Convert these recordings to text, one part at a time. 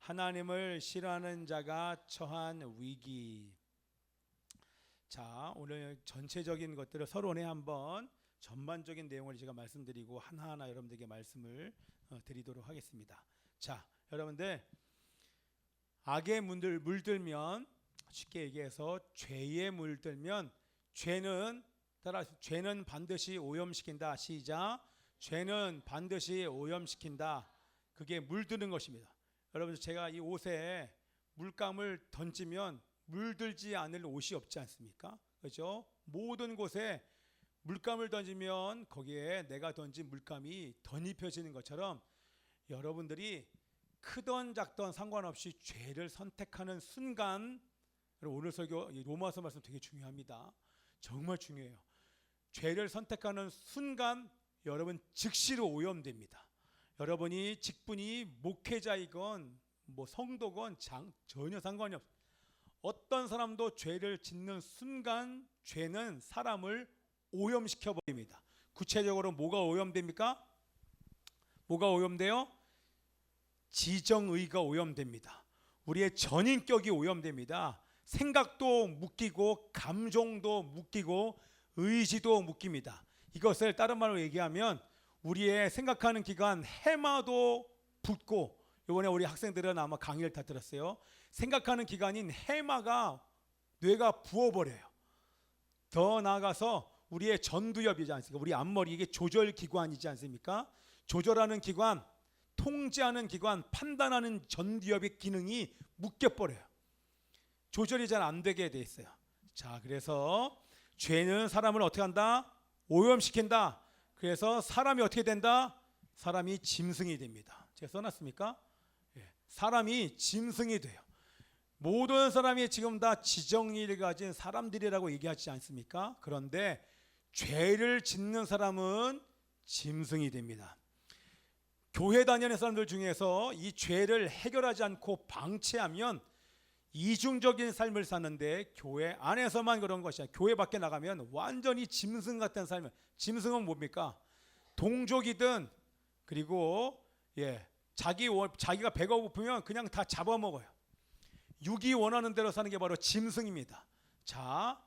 하나님을 싫어하는 자가 처한 위기. 자, 오늘 전체적인 것들을 서론에 한번 전반적인 내용을 제가 말씀드리고 하나하나 여러분들에게 말씀을 드리도록 하겠습니다. 자, 여러분들 악에 물들면, 쉽게 얘기해서 죄에 물들면 죄는 반드시 오염시킨다. 시작. 죄는 반드시 오염시킨다. 그게 물드는 것입니다. 여러분, 제가 이 옷에 물감을 던지면 물들지 않을 옷이 없지 않습니까? 그렇죠? 모든 곳에 물감을 던지면 거기에 내가 던진 물감이 덧입혀지는 것처럼 여러분들이 크던 작던 상관없이 죄를 선택하는 순간, 오늘 설교 로마서 말씀 되게 중요합니다. 정말 중요해요. 죄를 선택하는 순간 여러분 즉시로 오염됩니다. 여러분이 직분이 목회자이건 성도건 전혀 상관이 없어요. 어떤 사람도 죄를 짓는 순간 죄는 사람을 오염시켜 버립니다. 구체적으로 뭐가 오염됩니까? 뭐가 오염돼요? 지정의가 오염됩니다. 우리의 전인격이 오염됩니다. 생각도 묶이고 감정도 묶이고 의지도 묶입니다. 이것을 다른 말로 얘기하면 우리의 생각하는 기관 해마도 붓고, 이번에 우리 학생들은 아마 강의를 다 들었어요. 생각하는 기관인 해마가 뇌가 부어버려요. 더 나아가서 우리의 전두엽이지 않습니까? 우리 앞머리, 이게 조절기관이지 않습니까? 조절하는 기관, 통제하는 기관, 판단하는 전두엽의 기능이 묶여버려요. 조절이 잘 안 되게 돼 있어요. 자, 그래서 죄는 사람을 어떻게 한다? 오염시킨다. 그래서 사람이 어떻게 된다? 사람이 짐승이 됩니다. 제가 써놨습니까? 사람이 짐승이 돼요. 모든 사람이 지금 다 지정의를 가진 사람들이라고 얘기하지 않습니까? 그런데 죄를 짓는 사람은 짐승이 됩니다. 교회 다니는 사람들 중에서 이 죄를 해결하지 않고 방치하면 이중적인 삶을 사는데, 교회 안에서만 그런 것이 아니라 교회 밖에 나가면 완전히 짐승 같은 삶을. 짐승은 뭡니까? 동족이든, 그리고 자기가 배가 고프면 그냥 다 잡아먹어요. 육이 원하는 대로 사는 게 바로 짐승입니다. 자,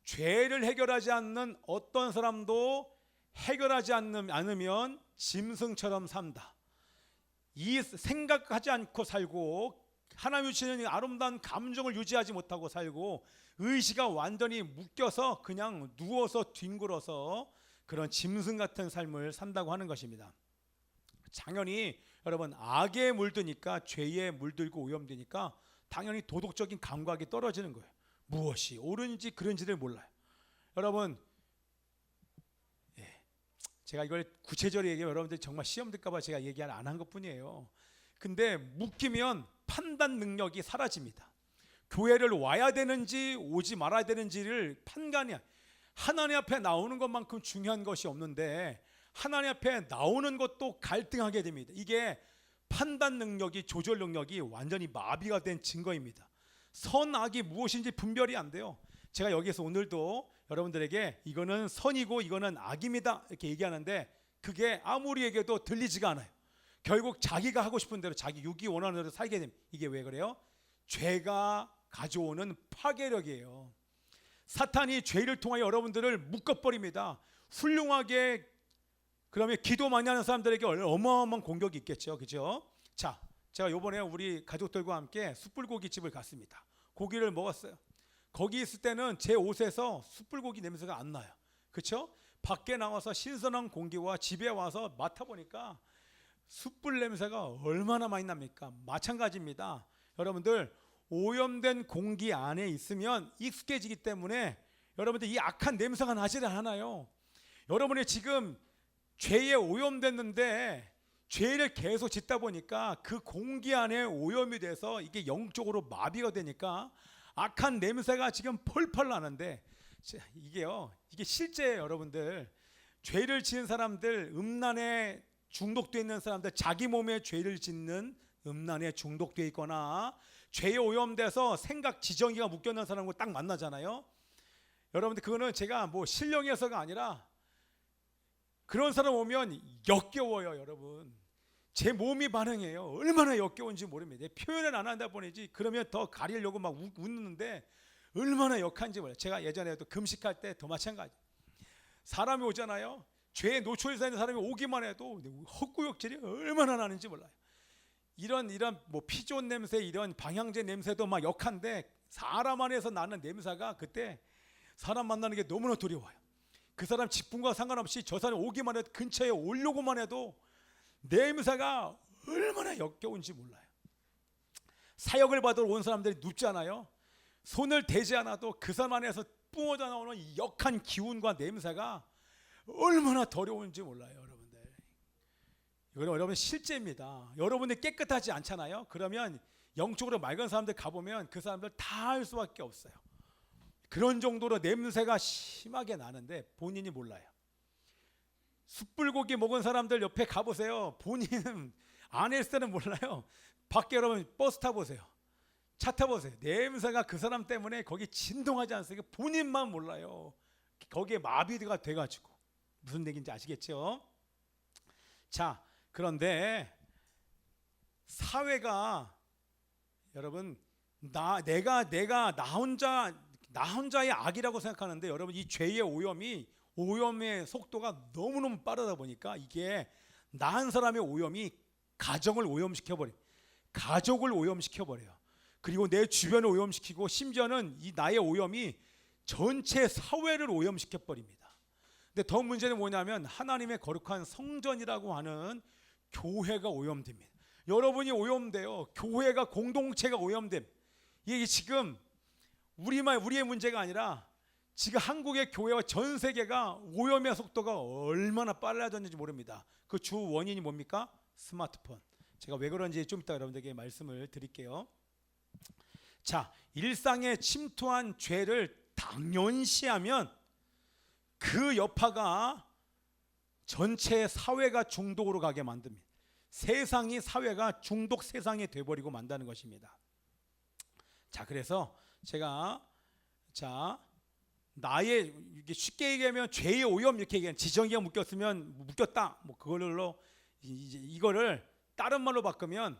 죄를 해결하지 않는 어떤 사람도 해결하지 않으면 짐승처럼 산다. 이 생각하지 않고 살고, 하나님이 주시는 아름다운 감정을 유지하지 못하고 살고, 의지가 완전히 묶여서 그냥 누워서 뒹굴어서 그런 짐승 같은 삶을 산다고 하는 것입니다. 당연히 여러분, 악에 물드니까, 죄에 물들고 오염되니까 당연히 도덕적인 감각이 떨어지는 거예요. 무엇이 옳은지 그른지를 몰라요. 여러분, 제가 이걸 구체적으로 얘기하면 여러분들이 정말 시험 들까봐 제가 얘기 안 한 것뿐이에요. 근데 묶이면 판단 능력이 사라집니다. 교회를 와야 되는지 오지 말아야 되는지를 판단이, 하나님 앞에 나오는 것만큼 중요한 것이 없는데 하나님 앞에 나오는 것도 갈등하게 됩니다. 이게 판단 능력이, 조절 능력이 완전히 마비가 된 증거입니다. 선악이 무엇인지 분별이 안 돼요. 제가 여기서 오늘도 여러분들에게 이거는 선이고 이거는 악입니다 이렇게 얘기하는데, 그게 아무리 얘기해도 들리지가 않아요. 결국 자기가 하고 싶은 대로, 자기 육이 원하는 대로 살게 됩니다. 이게 왜 그래요? 죄가 가져오는 파괴력이에요. 사탄이 죄를 통하여 여러분들을 묶어버립니다. 훌륭하게, 그러면 기도 많이 하는 사람들에게 어마어마한 공격이 있겠죠. 그죠? 자, 제가 요번에 우리 가족들과 함께 숯불고기 집을 갔습니다. 고기를 먹었어요. 거기 있을 때는 제 옷에서 숯불고기 냄새가 안 나요. 그렇죠? 밖에 나와서 신선한 공기와 집에 와서 맡아보니까 숯불 냄새가 얼마나 많이 납니까? 마찬가지입니다. 여러분들, 오염된 공기 안에 있으면 익숙해지기 때문에 여러분들 이 악한 냄새가 나지를 않아요. 여러분이 지금 죄에 오염됐는데 죄를 계속 짓다 보니까 그 공기 안에 오염이 돼서 이게 영적으로 마비가 되니까 악한 냄새가 지금 펄펄 나는데, 이게 실제예요. 여러분들, 죄를 지은 사람들, 음란에 중독되어 있는 사람들, 자기 몸에 죄를 짓는 음란에 중독되어 있거나 죄에 오염돼서 생각 지정이가 묶여있는 사람과 딱 만나잖아요. 여러분들, 그거는 제가 신령해서가 아니라 그런 사람 오면 역겨워요. 여러분, 제 몸이 반응해요. 얼마나 역겨운지 모릅니다. 표현을 안 한다 보니지 그러면 더 가리려고 막 웃는데 얼마나 역한지 몰라요. 제가 예전에도 금식할 때 더 마찬가지. 사람이 오잖아요. 죄에 노출되어 있는 사람이 오기만 해도 헛구역질이 얼마나 나는지 몰라요. 이런 뭐 피존 냄새, 이런 방향제 냄새도 막 역한데 사람 안에서 나는 냄새가 그때 사람 만나는 게 너무나 두려워요. 그 사람 직분과 상관없이 저 사람 오기만 해도 근처에 오려고만 해도 냄새가 얼마나 역겨운지 몰라요. 사역을 받으러 온 사람들이 눕잖아요. 손을 대지 않아도 그 사람 안에서 뿜어져 나오는 이 역한 기운과 냄새가 얼마나 더러운지 몰라요, 여러분들. 이건 여러분 실제입니다. 여러분들이 깨끗하지 않잖아요. 그러면 영적으로 맑은 사람들 가보면 그 사람들 다 할 수밖에 없어요. 그런 정도로 냄새가 심하게 나는데 본인이 몰라요. 숯불고기 먹은 사람들 옆에 가보세요. 본인은 안 했을 때는 몰라요. 밖에 여러분 버스 타보세요. 차 타보세요. 냄새가 그 사람 때문에 거기 진동하지 않습니까? 본인만 몰라요. 거기에 마비가 돼가지고. 무슨 얘기인지 아시겠죠? 자, 그런데 사회가 여러분 내가 나 혼자의 악이라고 생각하는데 여러분 이 죄의 오염의 속도가 너무너무 빠르다 보니까 이게 나 한 사람의 오염이 가정을 오염시켜버려요. 가족을 오염시켜버려요. 그리고 내 주변을 오염시키고 심지어는 이 나의 오염이 전체 사회를 오염시켜버립니다. 근데 더 문제는 뭐냐면 하나님의 거룩한 성전이라고 하는 교회가 오염됩니다. 여러분이 오염돼요. 교회가 공동체가 오염됨. 이게 지금 우리의 문제가 아니라 지금 한국의 교회와 전 세계가 오염의 속도가 얼마나 빨라졌는지 모릅니다. 그 주 원인이 뭡니까? 스마트폰. 제가 왜 그런지 좀 이따 여러분들에게 말씀을 드릴게요. 자, 일상에 침투한 죄를 당연시하면 그 여파가 전체 사회가 중독으로 가게 만듭니다. 사회가 중독 세상이 돼버리고 만다는 것입니다. 자, 그래서 제가 나의 쉽게 얘기하면 죄의 오염 이렇게 얘기하면 지정이가 묶였다. 뭐 그걸로 이거를 다른 말로 바꾸면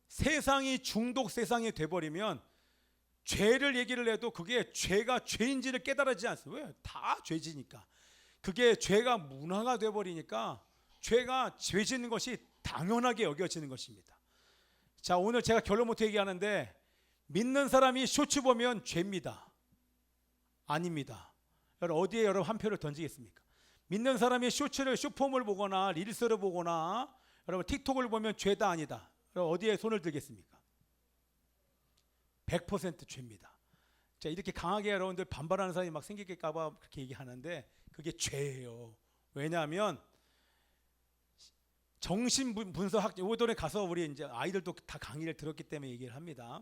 세상이 중독 세상이 돼버리면 죄를 얘기를 해도 그게 죄가 죄인지를 깨달지 않습니다. 왜? 다 죄지니까. 그게 죄가 문화가 돼버리니까 죄가 죄 짓는 것이 당연하게 여겨지는 것입니다. 자, 오늘 제가 결론부터 얘기하는데 믿는 사람이 쇼츠 보면 죄입니다. 아닙니다. 여러분 어디에 여러분 한 표를 던지겠습니까? 믿는 사람이 쇼폼을 보거나 릴스를 보거나 여러분 틱톡을 보면 죄다 아니다. 여러분 어디에 손을 들겠습니까? 100% 죄입니다. 자, 이렇게 강하게 여러분들 반발하는 사람이 막 생길까 봐 그렇게 얘기하는데 그게 죄예요. 왜냐하면 정신분석학 요번에 가서 우리 이제 아이들도 다 강의를 들었기 때문에 얘기를 합니다.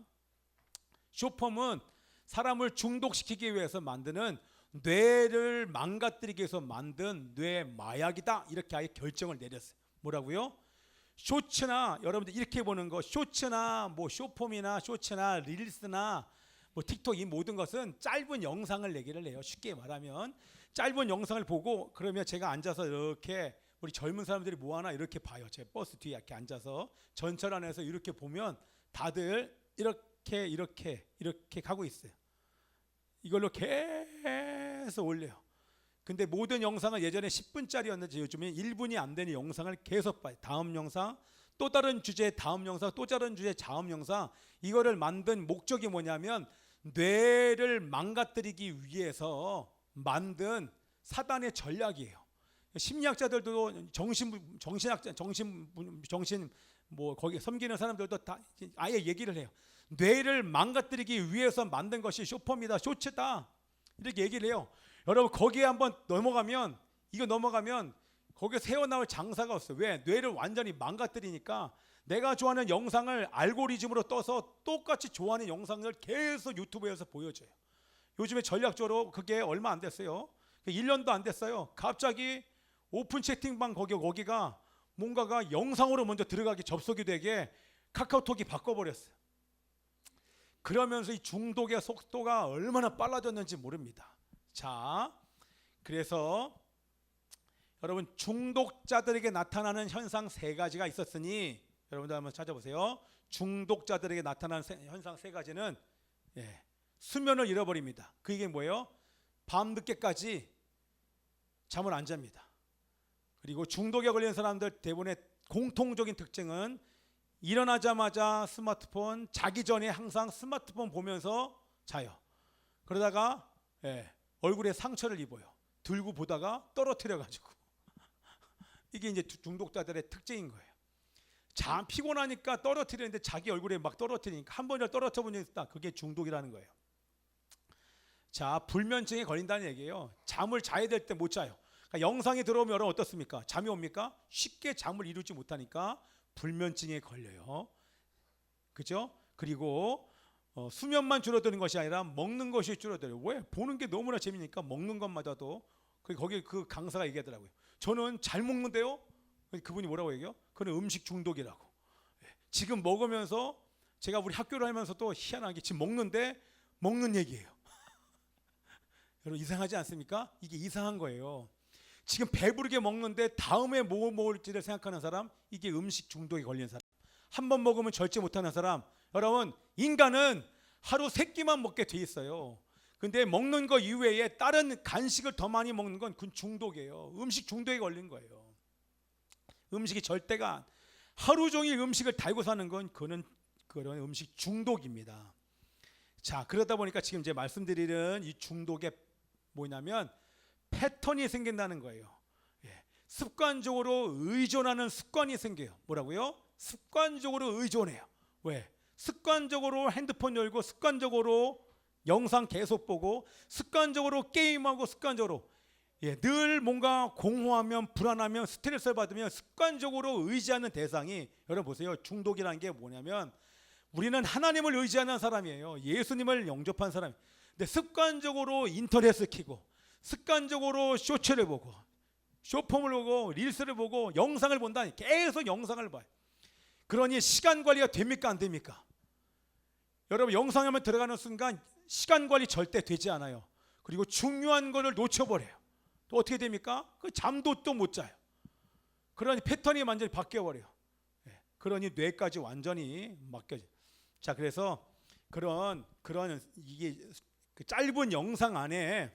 쇼폼은 사람을 중독시키기 위해서 만드는 뇌를 망가뜨리기 위해서 만든 뇌 마약이다. 이렇게 아예 결정을 내렸어요. 뭐라고요? 쇼츠나 여러분들 이렇게 보는 거 쇼츠나 뭐 쇼폼이나 쇼츠나 릴스나 뭐 틱톡 이 모든 것은 짧은 영상을 얘기를 해요. 쉽게 말하면 짧은 영상을 보고 그러면 제가 앉아서 이렇게 우리 젊은 사람들이 뭐 하나 이렇게 봐요. 제 버스 뒤에 이렇게 앉아서 전철 안에서 이렇게 보면 다들 이렇게 가고 있어요. 이걸로 계속 올려요. 근데 모든 영상은 예전에 10분짜리였는지 요즘에 1분이 안 되는 영상을 계속 봐요. 다음 영상, 또 다른 주제 다음 영상, 또 다른 주제 다음 영상. 이거를 만든 목적이 뭐냐면 뇌를 망가뜨리기 위해서 만든 사단의 전략이에요. 심리학자들도 정신 뭐 거기 섬기는 사람들도 다 아예 얘기를 해요. 뇌를 망가뜨리기 위해서 만든 것이 쇼폼이다, 쇼츠다 이렇게 얘기를 해요. 여러분 거기에 한번 넘어가면 거기에 새어나올 장사가 없어요. 왜? 뇌를 완전히 망가뜨리니까 내가 좋아하는 영상을 알고리즘으로 떠서 똑같이 좋아하는 영상을 계속 유튜브에서 보여줘요. 요즘에 전략적으로 그게 얼마 안 됐어요. 1년도 안 됐어요. 갑자기 오픈 채팅방 거기가 뭔가가 영상으로 먼저 들어가게 접속이 되게 카카오톡이 바꿔버렸어요. 그러면서 이 중독의 속도가 얼마나 빨라졌는지 모릅니다. 자, 그래서 여러분 중독자들에게 나타나는 현상 세 가지가 있었으니 여러분들 한번 찾아보세요. 중독자들에게 나타나는 현상 세 가지는 수면을 잃어버립니다. 그게 뭐예요? 밤늦게까지 잠을 안 잡니다. 그리고 중독에 걸린 사람들 대부분의 공통적인 특징은 일어나자마자 스마트폰, 자기 전에 항상 스마트폰 보면서 자요. 그러다가 얼굴에 상처를 입어요. 들고 보다가 떨어뜨려 가지고 이게 이제 중독자들의 특징인 거예요. 참 피곤하니까 떨어뜨리는데 자기 얼굴에 막 떨어뜨리니까 한 번이라도 떨어뜨려 본 적이 있다. 그게 중독이라는 거예요. 자, 불면증에 걸린다는 얘기예요. 잠을 자야 될 때 못 자요. 그러니까 영상이 들어오면 여러분 어떻습니까? 잠이 옵니까? 쉽게 잠을 이루지 못하니까 불면증에 걸려요. 그죠? 그리고 수면만 줄어드는 것이 아니라 먹는 것이 줄어들어요. 왜? 보는 게 너무나 재미니까 먹는 것마다도 거기 그 강사가 얘기하더라고요. 저는 잘 먹는데요. 그분이 뭐라고 얘기해요? 그건 음식 중독이라고. 지금 먹으면서 제가 우리 학교를 하면서도 희한하게 지금 먹는데 먹는 얘기예요. 여러분 이상하지 않습니까? 이게 이상한 거예요. 지금 배부르게 먹는데 다음에 뭐 먹을지를 생각하는 사람, 이게 음식 중독에 걸린 사람. 한 번 먹으면 절제 못하는 사람. 여러분 인간은 하루 3끼만 먹게 돼 있어요. 근데 먹는 거 이외에 다른 간식을 더 많이 먹는 건 그건 중독이에요. 음식 중독에 걸린 거예요. 음식이 절대가 하루 종일 음식을 달고 사는 건 그런 음식 중독입니다. 자, 그러다 보니까 지금 이제 말씀드리는 이 중독에 뭐냐면 패턴이 생긴다는 거예요. 습관적으로 의존하는 습관이 생겨요. 뭐라고요? 습관적으로 의존해요. 왜? 습관적으로 핸드폰 열고 습관적으로 영상 계속 보고 습관적으로 게임하고 습관적으로 늘 뭔가 공허하면 불안하면 스트레스를 받으면 습관적으로 의지하는 대상이 여러분 보세요. 중독이라는 게 뭐냐면 우리는 하나님을 의지하는 사람이에요. 예수님을 영접한 사람. 근데 습관적으로 인터넷을 켜고 습관적으로 쇼츠를 보고 쇼폼을 보고 릴스를 보고 영상을 본다니 계속 영상을 봐요. 그러니 시간 관리가 됩니까 안 됩니까? 여러분 영상에 들어가는 순간 시간 관리 절대 되지 않아요. 그리고 중요한 거를 놓쳐버려요. 또 어떻게 됩니까? 그 잠도 또 못 자요. 그러니 패턴이 완전히 바뀌어버려요. 그러니 뇌까지 완전히 맡겨져요. 자, 그래서 그런 이게 그 짧은 영상 안에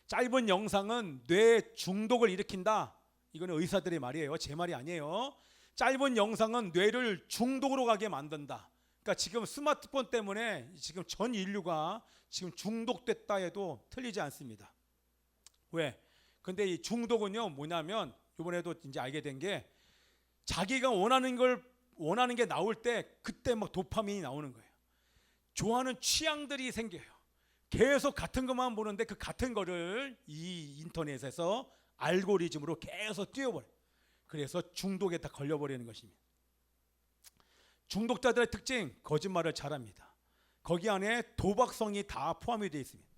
짧은 영상은 뇌 중독을 일으킨다. 이거는 의사들의 말이에요. 제 말이 아니에요. 짧은 영상은 뇌를 중독으로 가게 만든다. 그러니까 지금 스마트폰 때문에 지금 전 인류가 지금 중독됐다 해도 틀리지 않습니다. 왜? 근데 이 중독은요 뭐냐면 이번에도 이제 알게 된 게 자기가 원하는 게 나올 때 그때 막 도파민이 나오는 거예요. 좋아하는 취향들이 생겨요. 계속 같은 것만 보는데 그 같은 거를 이 인터넷에서 알고리즘으로 계속 띄워버려요. 그래서 중독에 다 걸려버리는 것입니다. 중독자들의 특징, 거짓말을 잘합니다. 거기 안에 도박성이 다 포함이 되어 있습니다.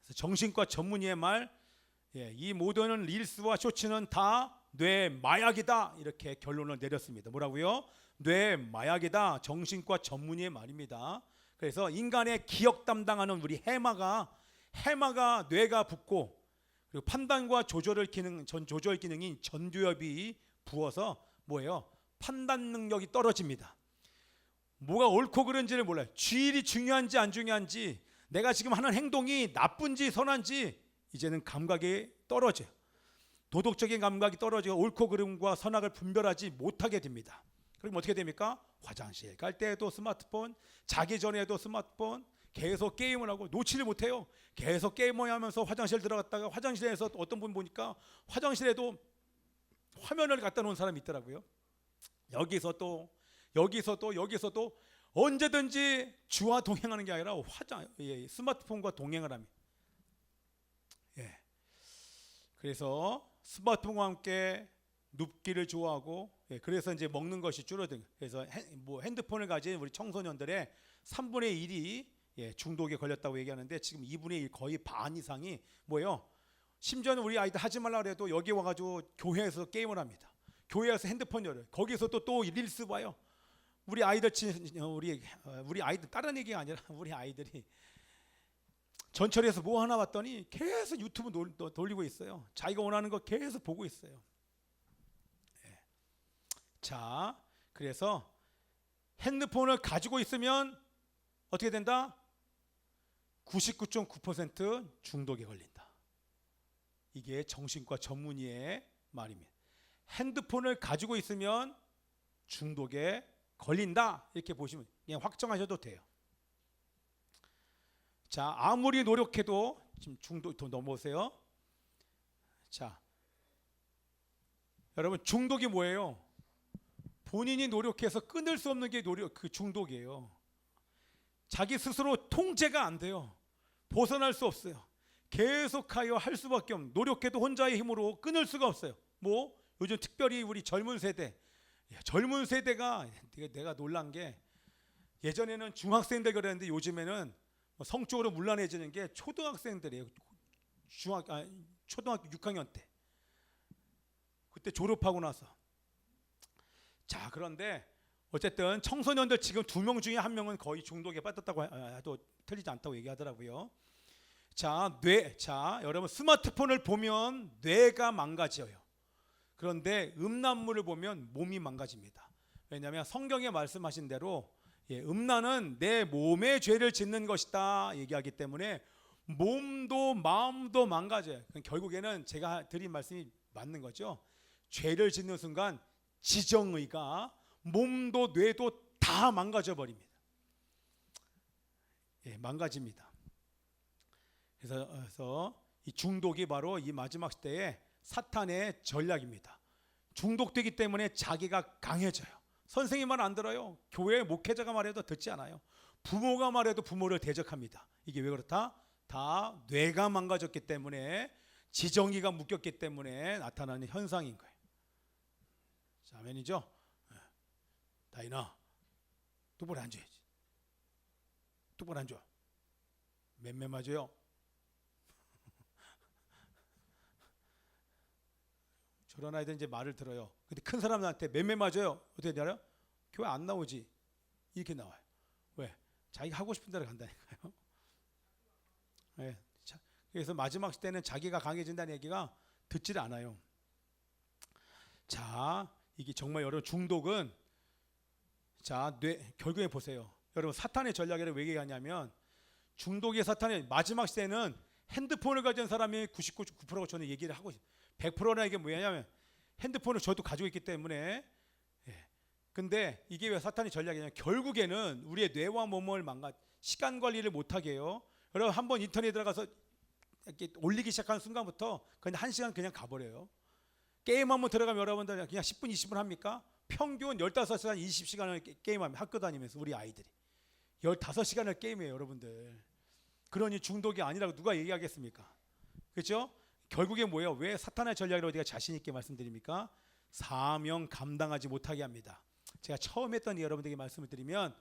그래서 정신과 전문의의 말, 이 모든 릴스와 쇼츠는 다 뇌 마약이다 이렇게 결론을 내렸습니다. 뭐라고요? 뇌 마약이다. 정신과 전문의의 말입니다. 그래서 인간의 기억 담당하는 우리 해마가 뇌가 붓고 그리고 판단과 조절 기능인 전두엽이 부어서 뭐예요? 판단 능력이 떨어집니다. 뭐가 옳고 그른지를 몰라요. 주일이 중요한지 안 중요한지, 내가 지금 하는 행동이 나쁜지 선한지 이제는 감각이 떨어져요. 도덕적인 감각이 떨어지고 옳고 그름과 선악을 분별하지 못하게 됩니다. 그럼 어떻게 됩니까? 화장실 갈 때에도 스마트폰, 자기 전에도 스마트폰, 계속 게임을 하고 놓지를 못해요. 계속 게임을 하면서 화장실 들어갔다가 화장실에서 어떤 분 보니까 화장실에도 화면을 갖다 놓은 사람이 있더라고요. 여기서 또 언제든지 주와 동행하는 게 아니라 스마트폰과 동행을 합니다. 그래서 스마트폰과 함께 눕기를 좋아하고, 그래서 이제 먹는 것이 줄어든. 그래서 핸드폰을 가진 우리 청소년들의 3분의 1이 중독에 걸렸다고 얘기하는데 지금 2분의 1 거의 반 이상이 뭐예요? 심지어는 우리 아이들 하지 말라 그래도 여기 와가지고 교회에서 게임을 합니다. 교회에서 핸드폰 열어요. 거기서 또 릴스 봐요. 우리 아이들 다른 얘기가 아니라 우리 아이들이 전철에서 뭐 하나 봤더니 계속 유튜브 돌리고 있어요. 자기가 원하는 거 계속 보고 있어요. 자, 그래서 핸드폰을 가지고 있으면 어떻게 된다? 99.9% 중독에 걸린다. 이게 정신과 전문의의 말입니다. 핸드폰을 가지고 있으면 중독에 걸린다. 이렇게 보시면 그냥 확정하셔도 돼요. 자, 아무리 노력해도 지금 중독 더 넘어오세요. 자, 여러분 중독이 뭐예요? 본인이 노력해서 끊을 수 없는 게 그 중독이에요. 자기 스스로 통제가 안 돼요. 벗어날 수 없어요. 계속하여 할 수밖에 없는, 노력해도 혼자의 힘으로 끊을 수가 없어요. 뭐 요즘 특별히 우리 젊은 세대, 젊은 세대가 내가 놀란 게, 예전에는 중학생들 그랬는데 요즘에는 성적으로 문란해지는 게 초등학생들이에요. 초등학교 6학년 때, 그때 졸업하고 나서. 자, 그런데 어쨌든 청소년들 지금 2명 중에 1명은 거의 중독에 빠졌다고 해도 틀리지 않다고 얘기하더라고요. 자, 여러분 스마트폰을 보면 뇌가 망가져요. 그런데 음란물을 보면 몸이 망가집니다. 왜냐하면 성경에 말씀하신 대로 음란은 내 몸에 죄를 짓는 것이다 얘기하기 때문에 몸도 마음도 망가져요. 결국에는 제가 드린 말씀이 맞는 거죠. 죄를 짓는 순간 지정의가 몸도 뇌도 다 망가져 버립니다. 망가집니다. 그래서 이 중독이 바로 이 마지막 시대에 사탄의 전략입니다. 중독되기 때문에 자기가 강해져요. 선생님 말 안 들어요. 교회 목회자가 말해도 듣지 않아요. 부모가 말해도 부모를 대적합니다. 이게 왜 그렇다? 다 뇌가 망가졌기 때문에, 지정의가 묶였기 때문에 나타나는 현상인 거예요. 자, 아멘이죠? 다인아, 똑바로 앉아야지. 똑바로 앉아. 맴매 맞아요. 저런 아이들 이제 말을 들어요. 근데 큰 사람들한테 맴매 맞아요. 어떻게 알아요? 교회 안 나오지. 이렇게 나와요. 왜? 자기가 하고 싶은 대로 간다니까요. 네. 그래서 마지막 때는 자기가 강해진다는 얘기가 듣질 않아요. 자, 이게 정말 여러분 중독은, 자, 결국에 보세요. 여러분 사탄의 전략이라고 왜 얘기하냐면, 중독의 사탄의 마지막 시대는 핸드폰을 가진 사람이 99%가 저는 얘기를 하고, 100%나 이게 뭐냐면 핸드폰을 저도 가지고 있기 때문에. 근데 이게 왜 사탄의 전략이냐면, 결국에는 우리의 뇌와 몸을 시간 관리를 못하게 해요. 여러분 한번 인터넷에 들어가서 이렇게 올리기 시작하는 순간부터 그냥 1시간 그냥 가버려요. 게임 한번 들어가면 여러분들 그냥 10분 20분 합니까? 평균 15시간 20시간을 게임하면, 학교 다니면서 우리 아이들이 15시간을 게임해요 여러분들. 그러니 중독이 아니라고 누가 얘기하겠습니까? 그렇죠? 결국에 뭐예요? 왜 사탄의 전략이라고 제가 자신 있게 말씀드립니까? 사명 감당하지 못하게 합니다. 제가 처음 했던 여러분들에게 말씀을 드리면,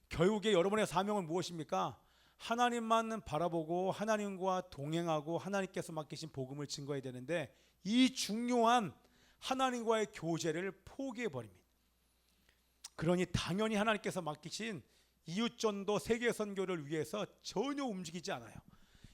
결국에 여러분의 사명은 무엇입니까? 하나님만 바라보고 하나님과 동행하고 하나님께서 맡기신 복음을 증거해야 되는데, 이 중요한 하나님과의 교제를 포기해 버립니다. 그러니 당연히 하나님께서 맡기신 이웃전도 세계 선교를 위해서 전혀 움직이지 않아요.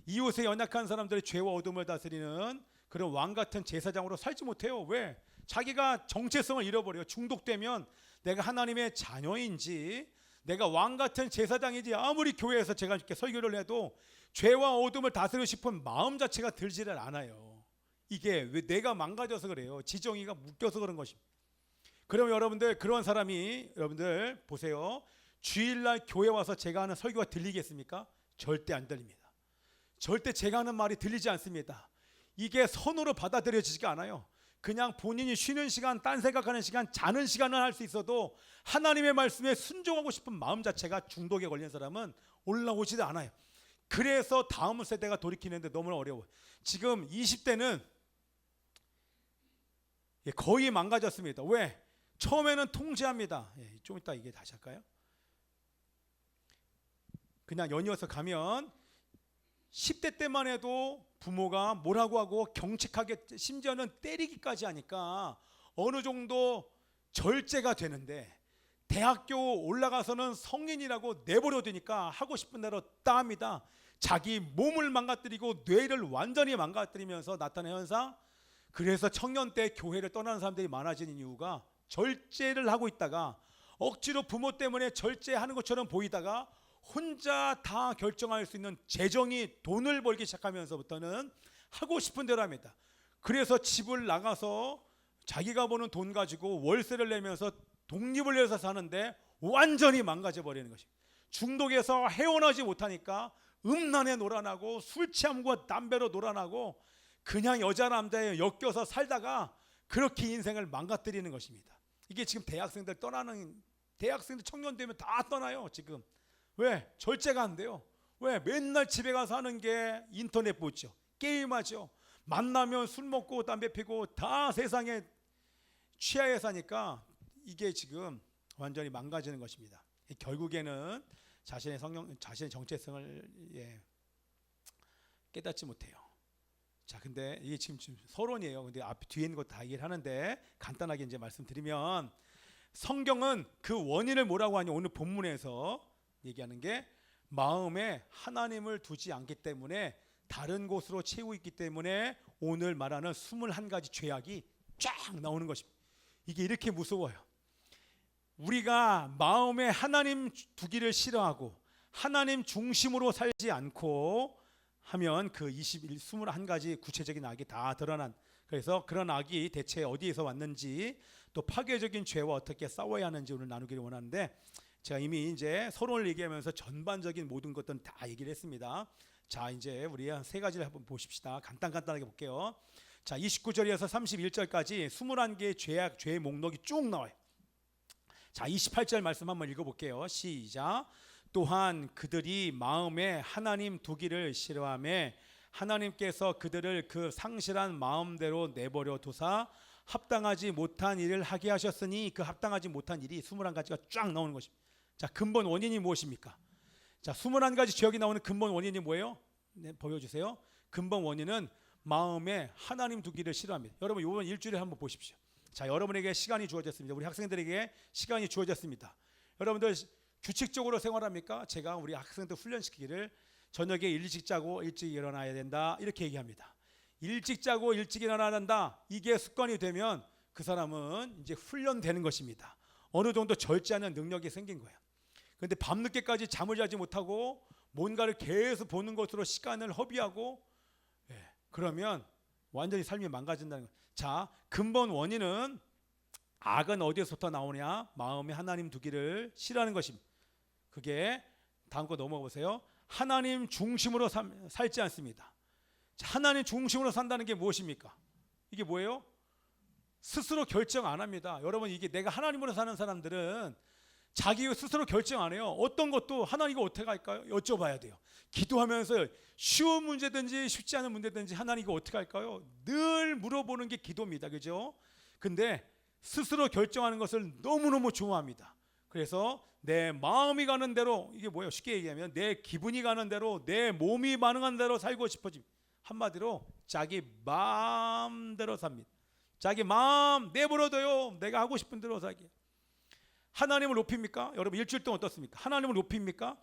이웃의 연약한 사람들의 죄와 어둠을 다스리는 그런 왕 같은 제사장으로 살지 못해요. 왜? 자기가 정체성을 잃어버려요. 중독되면 내가 하나님의 자녀인지, 내가 왕 같은 제사장인지, 아무리 교회에서 제가 이렇게 설교를 해도 죄와 어둠을 다스리고 싶은 마음 자체가 들지를 않아요. 이게 왜? 내가 망가져서 그래요. 지정의가 묶여서 그런 것입니다. 그럼 여러분들, 그런 사람이, 여러분들 보세요. 주일날 교회 와서 제가 하는 설교가 들리겠습니까? 절대 안 들립니다. 절대 제가 하는 말이 들리지 않습니다. 이게 선으로 받아들여지지가 않아요. 그냥 본인이 쉬는 시간, 딴 생각하는 시간, 자는 시간은 할 수 있어도 하나님의 말씀에 순종하고 싶은 마음 자체가 중독에 걸린 사람은 올라오지도 않아요. 그래서 다음 세대가 돌이키는데 너무 어려워요. 지금 20대는 거의 망가졌습니다. 왜? 처음에는 통제합니다. 좀 이따 이게 다시 할까요? 그냥 연이어서 가면 10대 때만 해도 부모가 뭐라고 하고 경책하게, 심지어는 때리기까지 하니까 어느 정도 절제가 되는데, 대학교 올라가서는 성인이라고 내버려 두니까 하고 싶은 대로 따합니다. 자기 몸을 망가뜨리고 뇌를 완전히 망가뜨리면서 나타나는 현상. 그래서 청년 때 교회를 떠나는 사람들이 많아지는 이유가 절제를 하고 있다가 억지로 부모 때문에 절제하는 것처럼 보이다가 혼자 다 결정할 수 있는 재정이 돈을 벌기 시작하면서부터는 하고 싶은 대로 합니다. 그래서 집을 나가서 자기가 버는 돈 가지고 월세를 내면서 독립을 해서 사는데 완전히 망가져 버리는 것입니다. 중독에서 헤어나지 못하니까 음란에 놀아나고 술 취함과 담배로 놀아나고 그냥 여자 남자에 엮여서 살다가 그렇게 인생을 망가뜨리는 것입니다. 이게 지금 대학생들 청년 되면 다 떠나요. 지금 왜? 절제가 안 돼요. 왜? 맨날 집에 가서 하는 게 인터넷 보죠, 게임하죠, 만나면 술 먹고 담배 피고 다 세상에 취하에 사니까 이게 지금 완전히 망가지는 것입니다. 결국에는 자신의 정체성을 깨닫지 못해요. 자, 근데 이게 지금 서론이에요. 근데 뒤에 있는 거 다 얘기를 하는데 간단하게 이제 말씀드리면, 성경은 그 원인을 뭐라고 하냐, 오늘 본문에서 얘기하는 게 마음에 하나님을 두지 않기 때문에 다른 곳으로 채우고 있기 때문에 오늘 말하는 21가지 죄악이 쫙 나오는 것입니다. 이게 이렇게 무서워요. 우리가 마음에 하나님 두기를 싫어하고 하나님 중심으로 살지 않고 하면 그 21가지 구체적인 악이 다 드러난, 그래서 그런 악이 대체 어디에서 왔는지 또 파괴적인 죄와 어떻게 싸워야 하는지 오늘 나누기를 원하는데, 제가 이미 이제 서론을 얘기하면서 전반적인 모든 것들은 다 얘기를 했습니다. 자, 이제 우리 한 3가지를 한번 보십시다. 간단하게 볼게요. 자, 29절에서 31절까지 21개의 죄의 목록이 쭉 나와요. 자, 28절 말씀 한번 읽어볼게요. 시작. 또한 그들이 마음에 하나님 두기를 싫어하며 하나님께서 그들을 그 상실한 마음대로 내버려 두사 합당하지 못한 일을 하게 하셨으니, 그 합당하지 못한 일이 21가지가 쫙 나오는 것입니다. 자, 근본 원인이 무엇입니까? 자, 21가지 죄악이 나오는 근본 원인이 뭐예요? 네, 보여주세요. 근본 원인은 마음에 하나님 두기를 싫어합니다. 여러분, 이번 일주일에 한번 보십시오. 자, 여러분에게 시간이 주어졌습니다. 우리 학생들에게 시간이 주어졌습니다. 여러분들 규칙적으로 생활합니까? 제가 우리 학생들 훈련시키기를 저녁에 일찍 자고 일찍 일어나야 된다, 이렇게 얘기합니다. 일찍 자고 일찍 일어나야 된다, 이게 습관이 되면 그 사람은 이제 훈련되는 것입니다. 어느 정도 절제하는 능력이 생긴 거예요. 그런데 밤늦게까지 잠을 자지 못하고 뭔가를 계속 보는 것으로 시간을 허비하고, 그러면 완전히 삶이 망가진다는 거예요. 자, 근본 원인은, 악은 어디에서부터 나오냐? 마음에 하나님 두기를 싫어하는 것입니다. 그게 다음 거 넘어가 보세요. 하나님 중심으로 살지 않습니다. 자, 하나님 중심으로 산다는 게 무엇입니까? 이게 뭐예요? 스스로 결정 안 합니다. 여러분, 이게 내가 하나님으로 사는 사람들은 자기 스스로 결정 안 해요. 어떤 것도 하나님 이거 어떻게 할까요? 여쭤봐야 돼요. 기도하면서 쉬운 문제든지 쉽지 않은 문제든지 하나님 이거 어떻게 할까요? 늘 물어보는 게 기도입니다. 그죠? 근데 스스로 결정하는 것을 너무너무 좋아합니다. 그래서 내 마음이 가는 대로, 이게 뭐예요? 쉽게 얘기하면 내 기분이 가는 대로, 내 몸이 반응하는 대로 살고 싶어집니다. 한마디로 자기 마음대로 삽니다. 자기 마음 내버려둬요. 내가 하고 싶은 대로 살게. 하나님을 높입니까? 여러분, 일주일 동안 어떻습니까? 하나님을 높입니까?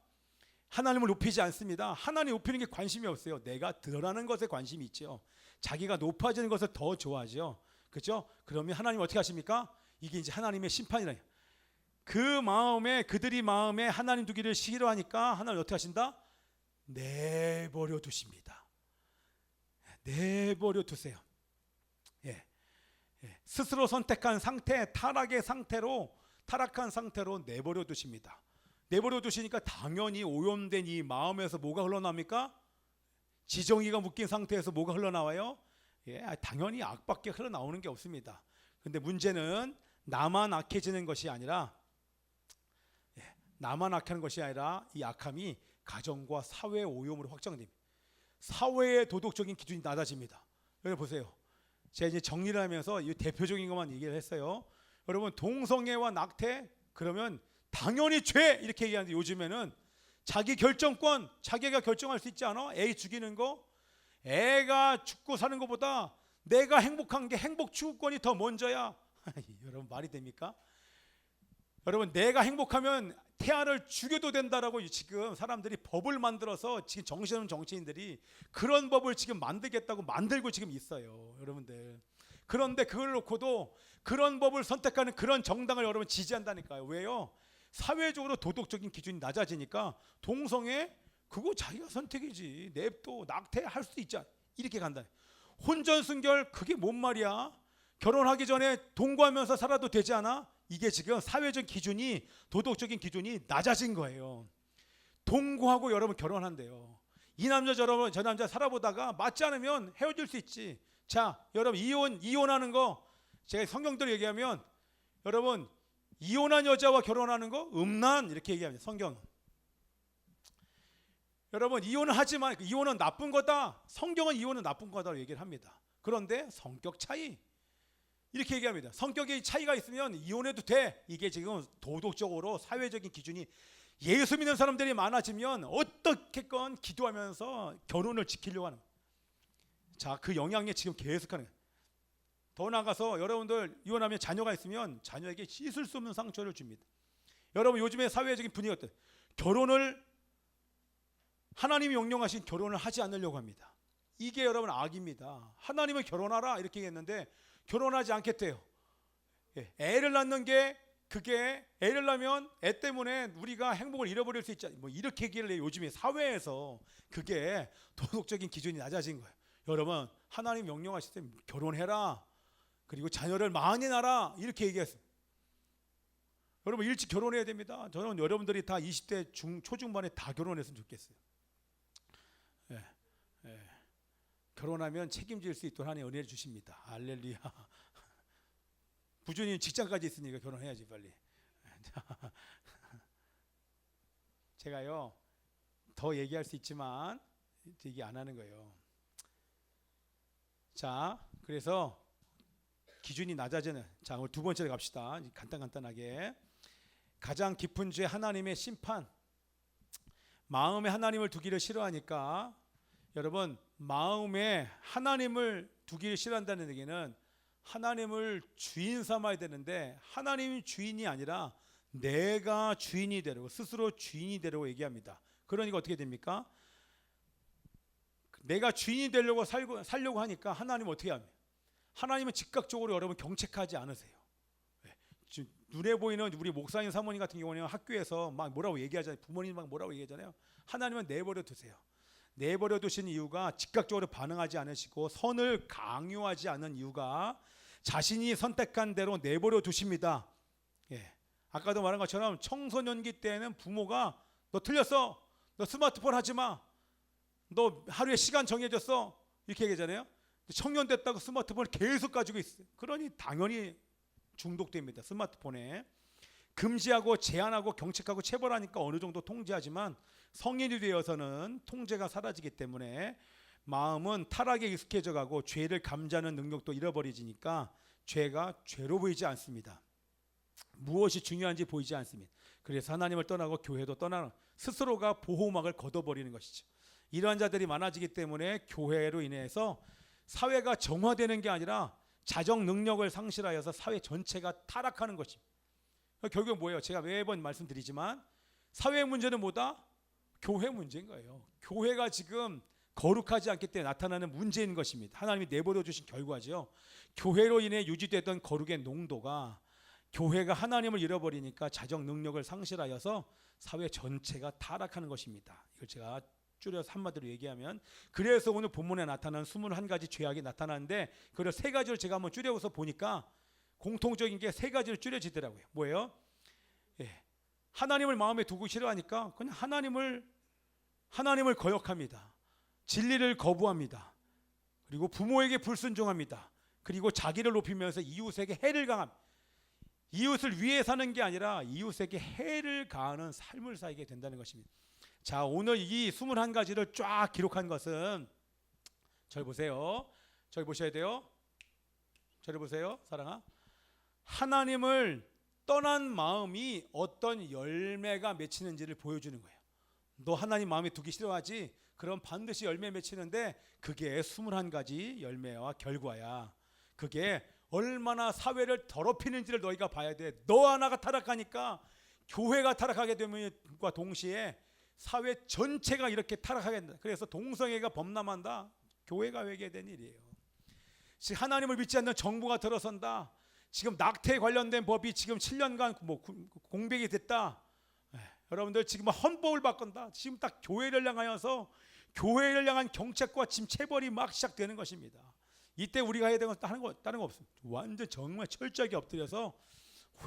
하나님을 높이지 않습니다. 하나님 높이는 게 관심이 없어요. 내가 드러나는 것에 관심이 있죠. 자기가 높아지는 것을 더 좋아하죠. 그렇죠? 그러면 하나님 어떻게 하십니까? 이게 이제 하나님의 심판이라. 그들이 마음에 하나님 두기를 싫어하니까 하나님 어떻게 하신다? 내버려 두십니다. 내버려 두세요. 스스로 선택한 상태, 타락한 상태로 내버려 두십니다. 내버려 두시니까 당연히 오염된 이 마음에서 뭐가 흘러납니까? 지정이가 묶인 상태에서 뭐가 흘러나와요? 당연히 악밖에 흘러나오는 게 없습니다. 근데 문제는 나만 악해지는 것이 아니라, 이 악함이 가정과 사회의 오염으로 확장됩니다. 사회의 도덕적인 기준이 낮아집니다. 여러분 보세요. 제가 이제 정리를 하면서 이 대표적인 것만 얘기를 했어요. 여러분, 동성애와 낙태, 그러면 당연히 죄, 이렇게 얘기하는데 요즘에는 자기 결정권, 자기가 결정할 수 있지 않아? 애 죽이는 거, 애가 죽고 사는 것보다 내가 행복한 게 행복 추구권이 더 먼저야. 여러분, 말이 됩니까? 여러분, 내가 행복하면 태아를 죽여도 된다라고 지금 사람들이 법을 만들어서 지금 정신없는 정치인들이 그런 법을 지금 만들겠다고 만들고 지금 있어요, 여러분들. 그런데 그걸 놓고도 그런 법을 선택하는 그런 정당을 여러분 지지한다니까요. 왜요? 사회적으로 도덕적인 기준이 낮아지니까 동성애 그거 자기가 선택이지, 냅둬, 낙태할 수 있지, 이렇게 간다. 혼전순결 그게 뭔 말이야? 결혼하기 전에 동거하면서 살아도 되지 않아? 이게 지금 사회적 기준이, 도덕적인 기준이 낮아진 거예요. 동거하고 여러분 결혼한대요. 이 남자 저 남자 살아보다가 맞지 않으면 헤어질 수 있지. 자, 여러분, 이혼하는 거 제가 성경대로 얘기하면, 여러분, 이혼한 여자와 결혼하는 거 음란 이렇게 얘기합니다, 성경. 여러분, 이혼은 하지만 이혼은 나쁜 거다. 성경은 이혼은 나쁜 거다라고 얘기를 합니다. 그런데 성격 차이 이렇게 얘기합니다. 성격의 차이가 있으면 이혼해도 돼. 이게 지금 도덕적으로 사회적인 기준이, 예수 믿는 사람들이 많아지면 어떻게건 기도하면서 결혼을 지키려고 하는, 자, 그 영향이 지금 계속하는 거예요. 더 나아가서 여러분들 이혼하면 자녀가 있으면 자녀에게 씻을 수 없는 상처를 줍니다. 여러분, 요즘에 사회적인 분위기가 어때요? 결혼을, 하나님이 명령하신 결혼을 하지 않으려고 합니다. 이게 여러분 악입니다. 하나님은 결혼하라 이렇게 했는데 결혼하지 않겠대요. 애를 낳는 게, 그게 애를 낳으면 애 때문에 우리가 행복을 잃어버릴 수 있지, 뭐 이렇게 얘기를 해요. 요즘에 사회에서 그게 도덕적인 기준이 낮아진 거예요. 여러분, 하나님 명령하실 때 결혼해라, 그리고 자녀를 많이 낳아라 이렇게 얘기했어요. 여러분, 일찍 결혼해야 됩니다. 저는 여러분들이 다 20대 초중반에 다 결혼했으면 좋겠어요. 예, 예. 결혼하면 책임질 수 있도록 하나님 은혜를 주십니다. 할렐루야. 부주님 직장까지 있으니까 결혼해야지 빨리. 제가요 더 얘기할 수 있지만 얘기 안 하는 거예요. 자, 그래서 기준이 낮아지는, 자, 오늘 두 번째로 갑시다. 간단하게. 가장 깊은 죄, 하나님의 심판. 마음에 하나님을 두기를 싫어하니까, 여러분, 마음에 하나님을 두기를 싫어한다는 얘기는 하나님을 주인 삼아야 되는데, 하나님이 주인이 아니라 내가 주인이 되려고, 스스로 주인이 되려고 얘기합니다. 그러니까 어떻게 됩니까? 내가 주인이 되려고 살려고 하니까 하나님은 어떻게 합니까? 하나님은 즉각적으로 여러분 경책하지 않으세요. 눈에 보이는 우리 목사님 사모님 같은 경우는 학교에서 막 뭐라고 얘기하잖아요. 부모님 막 뭐라고 얘기하잖아요. 하나님은 내버려 두세요. 내버려 두신 이유가 즉각적으로 반응하지 않으시고 선을 강요하지 않은 이유가 자신이 선택한 대로 내버려 두십니다. 예. 아까도 말한 것처럼 청소년기 때는 부모가 너 틀렸어, 너 스마트폰 하지 마, 너 하루에 시간 정해졌어 이렇게 얘기하잖아요. 청년 됐다고 스마트폰을 계속 가지고 있어요. 그러니 당연히 중독됩니다. 스마트폰에. 금지하고 제한하고 경책하고 체벌하니까 어느 정도 통제하지만 성인이 되어서는 통제가 사라지기 때문에 마음은 타락에 익숙해져 가고 죄를 감지하는 능력도 잃어버리니까 죄가 죄로 보이지 않습니다. 무엇이 중요한지 보이지 않습니다. 그래서 하나님을 떠나고 교회도 떠나는, 스스로가 보호막을 걷어버리는 것이죠. 이러한 자들이 많아지기 때문에 교회로 인해서 사회가 정화되는 게 아니라 자정 능력을 상실하여서 사회 전체가 타락하는 것입니다. 결국 뭐예요? 제가 매번 말씀드리지만 사회 문제는 뭐다? 교회 문제인 거예요. 교회가 지금 거룩하지 않기 때문에 나타나는 문제인 것입니다. 하나님이 내버려 주신 결과죠. 교회로 인해 유지되던 거룩의 농도가, 교회가 하나님을 잃어버리니까 자정 능력을 상실하여서 사회 전체가 타락하는 것입니다. 이걸 제가 줄여서 한마디로 얘기하면, 그래서 오늘 본문에 나타난 21가지 죄악이 나타나는데 그걸 세 가지를 제가 한번 줄여서 보니까 공통적인 게 세 가지로 줄여지더라고요. 뭐예요? 예. 하나님을 마음에 두고 싫어하니까 그냥 하나님을 거역합니다. 진리를 거부합니다. 그리고 부모에게 불순종합니다. 그리고 자기를 높이면서 이웃에게 해를 가합니다. 이웃을 위해 사는 게 아니라 이웃에게 해를 가하는 삶을 살게 된다는 것입니다. 자, 오늘 이 21가지를 쫙 기록한 것은, 절 보세요. 절 보셔야 돼요. 저를 보세요, 사랑아. 하나님을 떠난 마음이 어떤 열매가 맺히는지를 보여주는 거예요. 너 하나님 마음에 두기 싫어하지? 그럼 반드시 열매 맺히는데 그게 21가지 열매와 결과야. 그게 얼마나 사회를 더럽히는지를 너희가 봐야 돼. 너 하나가 타락하니까 교회가 타락하게 됨과 동시에 사회 전체가 이렇게 타락하게 된다. 그래서 동성애가 범람한다. 교회가 회개된 일이에요. 지금 하나님을 믿지 않는 정부가 들어선다. 지금 낙태에 관련된 법이 지금 7년간 공백이 됐다. 여러분들 지금 헌법을 바꾼다. 지금 딱 교회를 향하여서 교회를 향한 경책과 지금 체벌이 막 시작되는 것입니다. 이때 우리가 해야 되는 건 다른 거 없습니다. 완전 정말 철저하게 엎드려서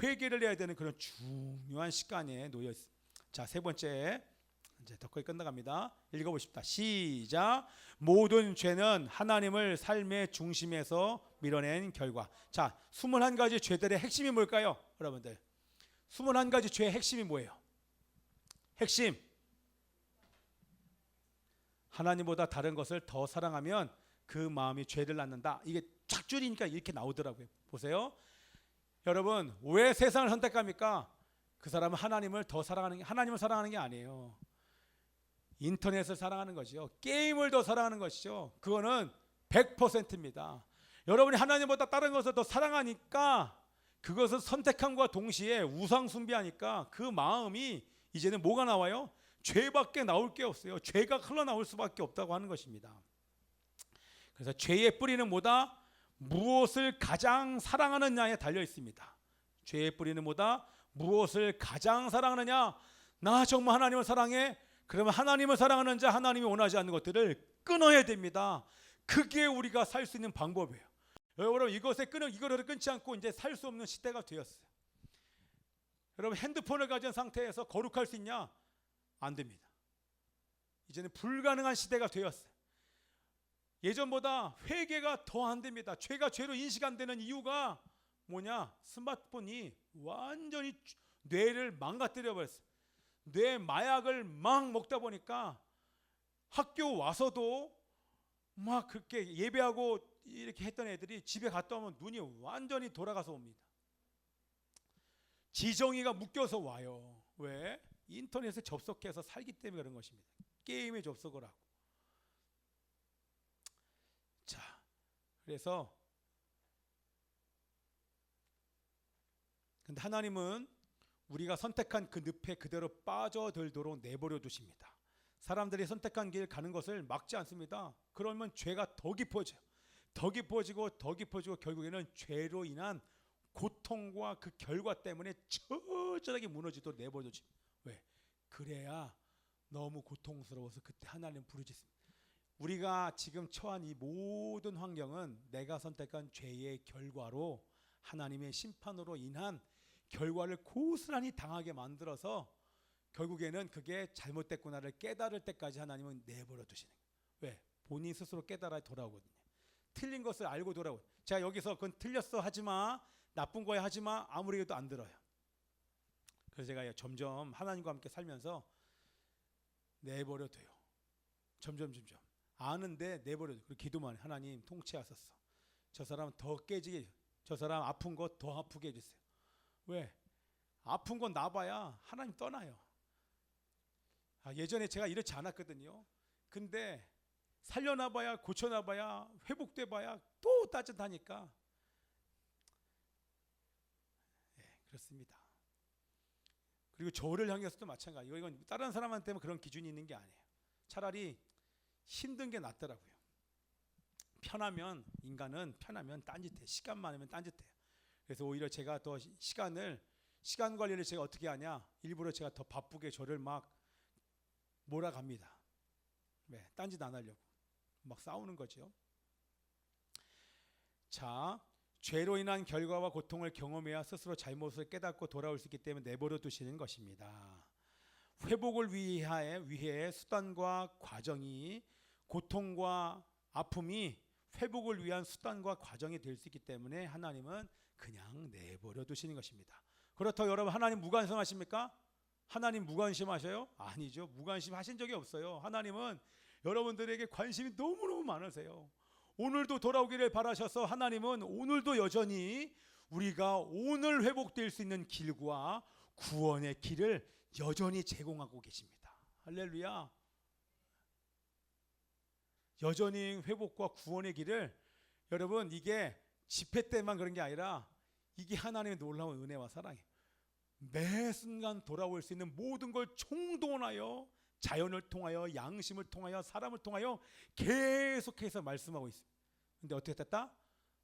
회개를 해야 되는 그런 중요한 시간에 놓여 있습니다. 자, 세 번째, 이제 더 거의 끝나갑니다. 읽어보십시다. 시작. 모든 죄는 하나님을 삶의 중심에서 밀어낸 결과. 자, 21가지 죄들의 핵심이 뭘까요? 여러분들 21가지 죄의 핵심이 뭐예요? 핵심, 하나님보다 다른 것을 더 사랑하면 그 마음이 죄를 낳는다. 이게 쫙 줄이니까 이렇게 나오더라고요. 보세요. 여러분, 왜 세상을 선택합니까? 그 사람은 하나님을 더 사랑하는 게, 하나님을 사랑하는 게 아니에요. 인터넷을 사랑하는 것이요, 게임을 더 사랑하는 것이죠. 그거는 100%입니다. 여러분이 하나님보다 다른 것을 더 사랑하니까, 그것을 선택함과 동시에 우상 숭배하니까 그 마음이 이제는 뭐가 나와요? 죄밖에 나올 게 없어요. 죄가 흘러나올 수밖에 없다고 하는 것입니다. 그래서 죄의 뿌리는 뭐다? 무엇을 가장 사랑하느냐에 달려 있습니다. 죄의 뿌리는 뭐다? 무엇을 가장 사랑하느냐? 나 정말 하나님을 사랑해? 그러면 하나님을 사랑하는 자, 하나님이 원하지 않는 것들을 끊어야 됩니다. 그게 우리가 살 수 있는 방법이에요. 여러분, 이거를 끊지 않고 이제 살 수 없는 시대가 되었어요. 여러분, 핸드폰을 가진 상태에서 거룩할 수 있냐? 안 됩니다. 이제는 불가능한 시대가 되었어요. 예전보다 회개가 더 안 됩니다. 죄가 죄로 인식 안 되는 이유가 뭐냐? 스마트폰이 완전히 뇌를 망가뜨려 버렸어요. 뇌 마약을 막 먹다 보니까 학교 와서도 막 그렇게 예배하고 이렇게 했던 애들이 집에 갔다 오면 눈이 완전히 돌아가서 옵니다. 지정이가 묶여서 와요. 왜? 인터넷에 접속해서 살기 때문에 그런 것입니다. 게임에 접속을 하고. 자, 그래서 근데 하나님은 우리가 선택한 그 늪에 그대로 빠져들도록 내버려 두십니다. 사람들이 선택한 길 가는 것을 막지 않습니다. 그러면 죄가 더 깊어져요. 더 깊어지고 더 깊어지고 결국에는 죄로 인한 고통과 그 결과 때문에 처절하게 무너지도록 내버려 두십니다. 왜? 그래야 너무 고통스러워서 그때 하나님 부르짖습니다. 우리가 지금 처한 이 모든 환경은 내가 선택한 죄의 결과로 하나님의 심판으로 인한 결과를 고스란히 당하게 만들어서 결국에는 그게 잘못됐구나를 깨달을 때까지 하나님은 내버려 두시는 거예요. 왜? 본인 스스로 깨달아야 돌아오거든요. 틀린 것을 알고 돌아오고. 제가 여기서 그건 틀렸어 하지마, 나쁜 거야 하지마, 아무리 해도 안 들어요. 그래서 제가 점점 하나님과 함께 살면서 내버려 둬요. 점점 아는데 내버려 둬요. 그리고 기도만 해. 하나님 통치하소서. 저 사람 더 깨지게, 저 사람 아픈 거 더 아프게 해주세요. 왜? 아픈 건 나봐야 하나님 떠나요. 예전에 제가 이렇지 않았거든요. 근데 살려놔봐야, 고쳐놔봐야, 회복돼봐야 또 따뜻하니까. 네, 그렇습니다. 그리고 저를 향해서도 마찬가지예요. 이건 다른 사람한테는 그런 기준이 있는 게 아니에요. 차라리 힘든 게 낫더라고요. 편하면, 인간은 편하면 딴짓해. 시간 많으면 딴짓해요. 그래서 오히려 제가 더 시간 관리를 제가 어떻게 하냐? 일부러 제가 더 바쁘게 저를 막 몰아갑니다. 네, 딴짓 안 하려고. 막 싸우는 거죠. 자, 죄로 인한 결과와 고통을 경험해야 스스로 잘못을 깨닫고 돌아올 수 있기 때문에 내버려 두시는 것입니다. 회복을 위해 수단과 과정이, 고통과 아픔이 회복을 위한 수단과 과정이 될 수 있기 때문에 하나님은 그냥 내버려 두시는 것입니다. 그렇다고 여러분, 하나님 무관심하십니까? 하나님 무관심하셔요? 아니죠. 무관심하신 적이 없어요. 하나님은 여러분들에게 관심이 너무너무 많으세요. 오늘도 돌아오기를 바라셔서 하나님은 오늘도 여전히 우리가 오늘 회복될 수 있는 길과 구원의 길을 여전히 제공하고 계십니다. 할렐루야. 여전히 회복과 구원의 길을, 여러분, 이게 집회 때만 그런 게 아니라 이게 하나님의 놀라운 은혜와 사랑이에요. 매 순간 돌아올 수 있는 모든 걸 총동원하여 자연을 통하여 양심을 통하여 사람을 통하여 계속해서 말씀하고 있어요. 근데 어떻게 됐다?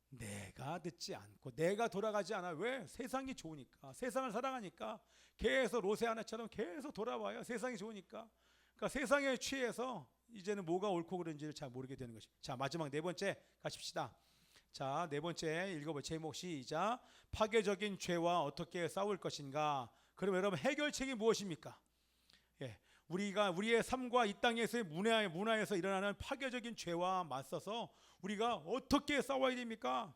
내가 듣지 않고 내가 돌아가지 않아. 왜? 세상이 좋으니까, 세상을 사랑하니까 계속 로세아나처럼 계속 돌아와요. 세상이 좋으니까. 그러니까 세상에 취해서 이제는 뭐가 옳고 그른지를 잘 모르게 되는 것이. 자, 마지막 네 번째 가십시다. 자, 네 번째 읽어볼 제목 시작. 파괴적인 죄와 어떻게 싸울 것인가? 그럼 여러분 해결책이 무엇입니까? 예, 우리의 삶과 이 땅에서의 문화에서 일어나는 파괴적인 죄와 맞서서 우리가 어떻게 싸워야 됩니까?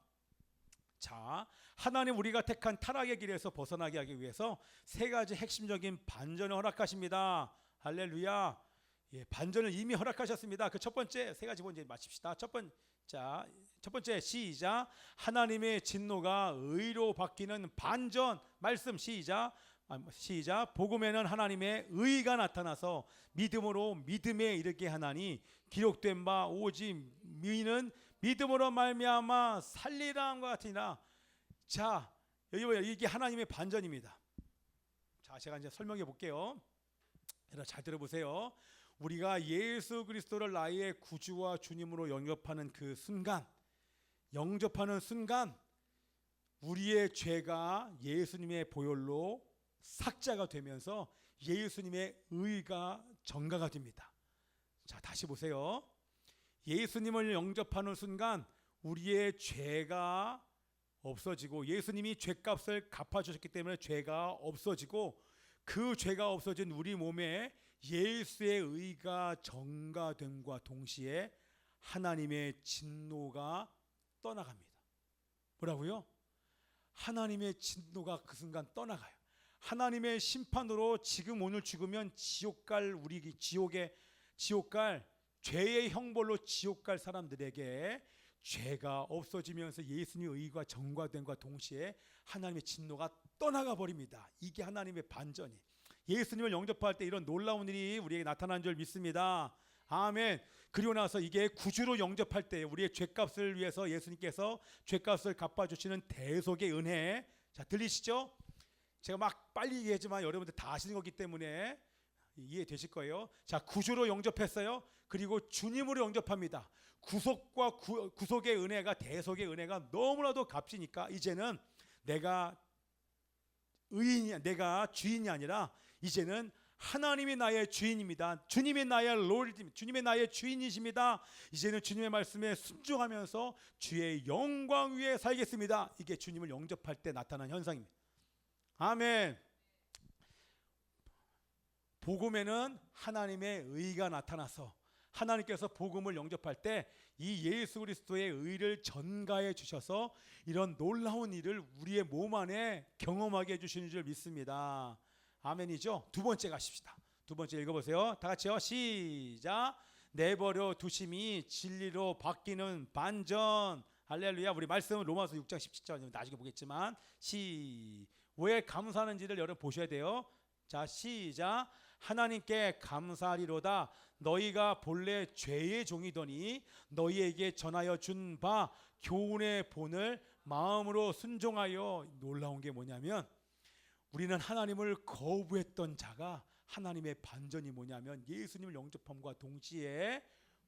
자, 하나님 우리가 택한 타락의 길에서 벗어나게 하기 위해서 세 가지 핵심적인 반전을 허락하십니다. 할렐루야. 예, 반전을 이미 허락하셨습니다. 그 첫 번째 세 가지 먼저 마칩시다. 첫 번째 시작. 하나님의 진노가 의로 바뀌는 반전. 말씀 시작. 복음에는 하나님의 의가 나타나서 믿음으로 믿음에 이르게 하나니 기록된 바 오직 미는 믿음으로 말미암아 살리라 함과 같으니라. 자, 이게 하나님의 반전입니다. 자, 제가 이제 설명해 볼게요. 여러분 잘 들어보세요. 우리가 예수 그리스도를 나의 구주와 주님으로 영접하는 그 순간, 우리의 죄가 예수님의 보혈로 삭자가 되면서 예수님의 의가 전가가 됩니다. 자, 다시 보세요. 예수님을 영접하는 순간 우리의 죄가 없어지고, 예수님이 죄값을 갚아주셨기 때문에 죄가 없어지고, 그 죄가 없어진 우리 몸에 예수의 의가 전가됨과 동시에 하나님의 진노가 떠나갑니다. 뭐라고요? 하나님의 진노가 그 순간 떠나가요. 하나님의 심판으로 지금 오늘 죽으면 지옥 갈 죄의 형벌로 지옥 갈 사람들에게 죄가 없어지면서 예수님의 의가 전가됨과 동시에 하나님의 진노가 떠나가 버립니다. 이게 하나님의 반전이. 예수님을 영접할 때 이런 놀라운 일이 우리에게 나타난 줄 믿습니다. 아멘. 그리고 나서 이게 구주로 영접할 때 우리의 죄값을 위해서 예수님께서 죄값을 갚아주시는 대속의 은혜. 자, 들리시죠? 제가 막 빨리 얘기하지만 여러분들 다 아시는 거기 때문에 이해되실 거예요. 자, 구주로 영접했어요. 그리고 주님으로 영접합니다. 구속의 은혜가, 대속의 은혜가 너무나도 값이니까 이제는 내가 주인이 아니라 이제는 하나님이 나의 주인입니다. 주님이 나의 롤드입니다. 주님이 나의 주인이십니다. 이제는 주님의 말씀에 순종하면서 주의 영광 위에 살겠습니다. 이게 주님을 영접할 때 나타난 현상입니다. 아멘. 복음에는 하나님의 의가 나타나서 하나님께서 복음을 영접할 때 이 예수 그리스도의 의를 전가해 주셔서 이런 놀라운 일을 우리의 몸 안에 경험하게 해주시는 줄 믿습니다. 아멘이죠? 두 번째 가십시다. 두 번째 읽어보세요. 다 같이요. 시작. 내버려 두심이 진리로 바뀌는 반전. 할렐루야. 우리 말씀은 로마서 6장 17절 나중에 보겠지만 왜 감사하는지를 여러분 보셔야 돼요. 자, 시작. 하나님께 감사하리로다. 너희가 본래 죄의 종이더니 너희에게 전하여 준 바 교훈의 본을 마음으로 순종하여. 놀라운 게 뭐냐면 우리는 하나님을 거부했던 자가 하나님의 반전이 뭐냐면 예수님을 영접함과 동시에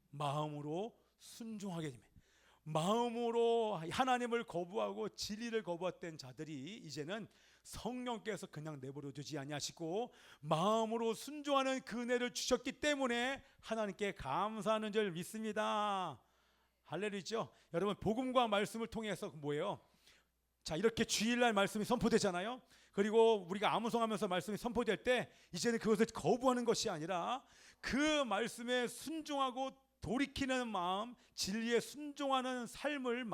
마음으로 순종하게 됩니다. 마음으로 하나님을 거부하고 진리를 거부했던 자들이 이제는 성령께서 그냥 내버려 두지 아니하시고 마음으로 순종하는 그 은혜를 주셨기 때문에 하나님께 감사하는 줄 믿습니다. 할렐루야죠. 여러분, 복음과 말씀을 통해서 뭐예요? 자, 이렇게 주일날 말씀이 선포되잖아요. 그리고 우리가 암송하면서 말씀이 선포될 때 이제는 그것을 거부하는 것이 아니라 그 말씀에 순종하고 돌이키는 마음, 진리에 순종하는 삶을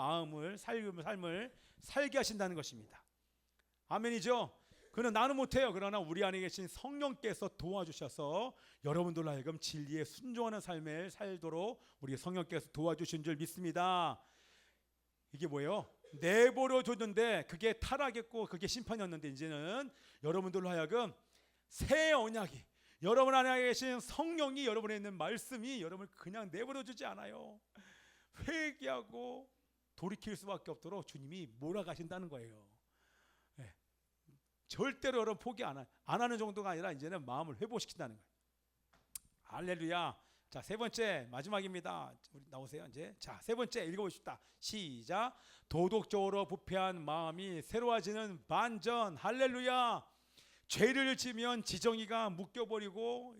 살게 하신다는 것입니다. 아멘이죠. 그는 나는 못해요. 그러나 우리 안에 계신 성령께서 도와주셔서 여러분들로 하여금 진리에 순종하는 삶을 살도록 우리 성령께서 도와주신 줄 믿습니다. 이게 뭐예요? 내버려 뒀는데 그게 타락했고 그게 심판이었는데 이제는 여러분들로 하여금 새 언약이, 여러분 안에 계신 성령이, 여러분에 있는 말씀이 여러분을 그냥 내버려 두지 않아요. 회개하고 돌이킬 수밖에 없도록 주님이 몰아가신다는 거예요. 예. 절대로 여러분 포기 안 하는 정도가 아니라 이제는 마음을 회복시킨다는 거예요. 할렐루야. 자, 세 번째 마지막입니다. 우리 나오세요 이제. 자, 세 번째 읽어보십시다. 시작. 도덕적으로 부패한 마음이 새로워지는 반전. 할렐루야. 죄를 지면 지정이가 묶여버리고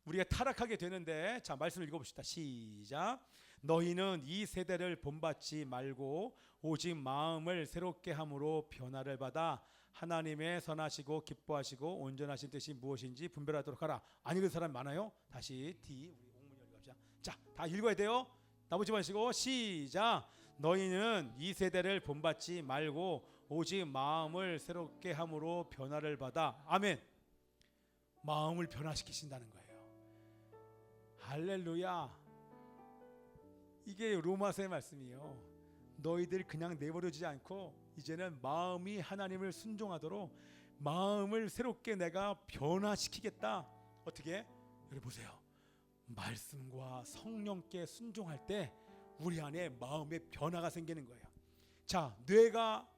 우리가 타락하게 되는데, 자, 말씀을 읽어봅시다. 시작. 너희는 이 세대를 본받지 말고 오직 마음을 새롭게 함으로 변화를 받아 하나님의 선하시고 기뻐하시고 온전하신 뜻이 무엇인지 분별하도록 하라. 안 읽은 사람 많아요? 다시 D 우리 옥문 읽어봅시다. 자, 다 읽어야 돼요. 나머지 마시고 시작. 너희는 이 세대를 본받지 말고 오직 마음을 새롭게 함으로 변화를 받아. 아멘. 마음을 변화시키신다는 거예요. 할렐루야. 이게 로마서의 말씀이에요. 너희들 그냥 내버려지지 않고 이제는 마음이 하나님을 순종하도록 마음을 새롭게 내가 변화시키겠다. 어떻게? 여러분 보세요. 말씀과 성령께 순종할 때 우리 안에 마음의 변화가 생기는 거예요. 자, 뇌가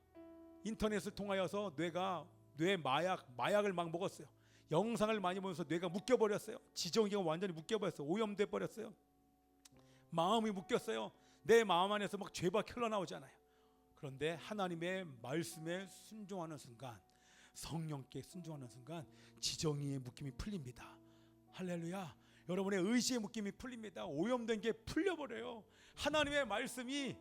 인터넷을 통하여서 뇌 마약을 막 먹었어요. 영상을 많이 보면서 뇌가 묶여버렸어요. 지정이가 완전히 묶여버렸어요. 오염돼 버렸어요. 마음이 묶였어요. 내 마음 안에서 막 죄가 흘러나오잖아요. 그런데 하나님의 말씀에 순종하는 순간, 성령께 순종하는 순간 지정이의 묶임이 풀립니다. 할렐루야. 여러분의 의지의 묶임이 풀립니다. 오염된 게 풀려버려요. 하나님의 말씀이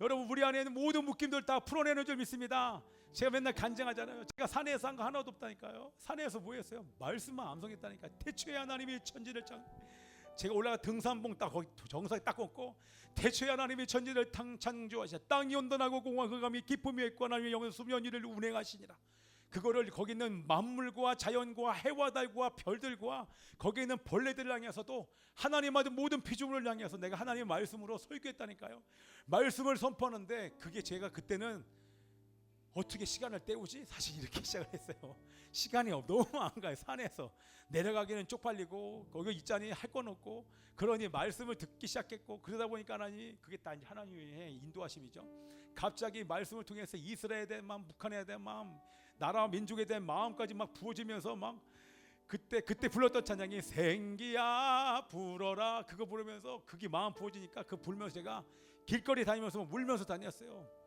여러분 우리 안에 있는 모든 묶임들 다 풀어내는 줄 믿습니다. 제가 맨날 간증하잖아요. 제가 산에서 한 거 하나도 없다니까요. 산에서 뭐 했어요? 말씀만 암송했다니까. 태초에 하나님이 천지를 제가 올라가 등산봉 딱 거기 정상에 딱 걷고 태초에 하나님이 천지를 창조하시자 땅이 온전하고 공허함이 기쁨이 있고 하나님의 영원 수면 일을 운행하시니라. 그거를 거기 있는 만물과 자연과 해와 달과 별들과 거기 있는 벌레들을 향해서도 하나님 아들 모든 피조물을 향해서 내가 하나님의 말씀으로 설교했다니까요. 말씀을 선포하는데 그게 제가 그때는 어떻게 시간을 때우지? 사실 이렇게 시작을 했어요. 시간이 너무 안 가요. 산에서 내려가기는 쪽팔리고 거기 있자니 할 건 없고 그러니 말씀을 듣기 시작했고 그러다 보니까 그게 다 하나님의 인도하심이죠. 갑자기 말씀을 통해서 이스라엘에 대한 마음, 북한에 대한 마음, 나라와 민족에 대한 마음까지 막 부어지면서 막 그때 불렀던 찬양이 생기야 불어라 그거 부르면서 그게 마음 부어지니까 그 불면서 제가 길거리 다니면서 울면서 다녔어요.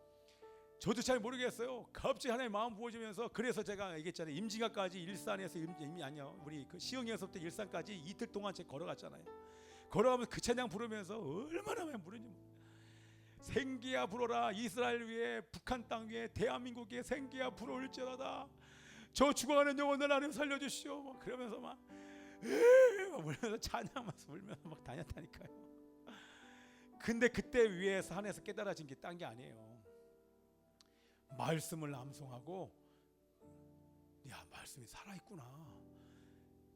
저도 잘 모르겠어요. 갑자기 하나님 마음 부어지면서 그래서 제가 얘기했잖아요. 임진각까지 일산에서 아니요 우리 그 시흥에서부터 일산까지 이틀 동안 제가 걸어갔잖아요. 걸어가면서 그 찬양 부르면서 얼마나 많이 부르니 생기야 불어라 이스라엘 위에 북한 땅 위에 대한민국에 생기야 불어올지어다 저 죽어가는 영혼들 하나님 살려주시오 막 그러면서 막 울면서 찬양하면서 울면서 막 다녔다니까요. 근데 그때 위에 산에서 깨달아진 게 딴 게 아니에요. 말씀을 암송하고 야 말씀이 살아있구나.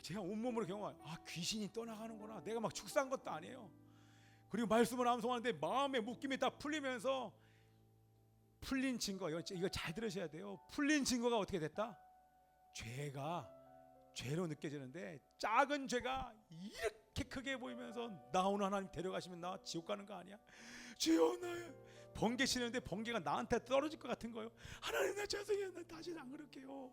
제가 온몸으로 경험한 귀신이 떠나가는구나. 내가 막 축사한 것도 아니에요. 그리고 말씀을 암송하는데 마음의 묶임이 다 풀리면서 풀린 증거 이거 잘 들으셔야 돼요. 풀린 증거가 어떻게 됐다? 죄가 죄로 느껴지는데 작은 죄가 이렇게 크게 보이면서 나 오늘 하나님 데려가시면 나 지옥 가는 거 아니야? 주여 나 번개 치는데 번개가 나한테 떨어질 것 같은 거예요. 하나님 나 죄송해요. 나 다시는 안 그럴게요.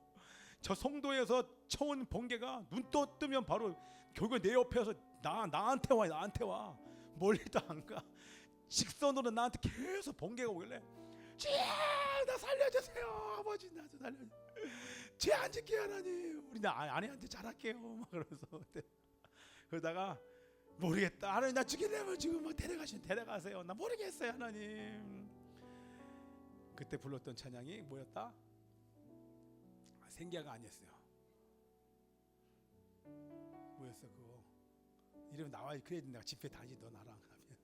저 송도에서 쳐온 번개가 눈 뜨면 바로 결국 내 옆에서 나한테 와 멀리도 안 가. 직선으로 나한테 계속 번개가 오길래 주여 나 살려주세요. 아버지 나 좀 살려주세요. 죄 안 짓게 하나님 우리 나 아내한테 잘할게요 막 그러면서 그러다가 모르겠다 하나님 나 죽이려면 지금 뭐 데려가세요 나 모르겠어요 하나님. 그때 불렀던 찬양이 뭐였다? 생기야가 아니었어요. 뭐였어 그거 이름 나와 그래 내가 집회 다니지 너 나랑 하면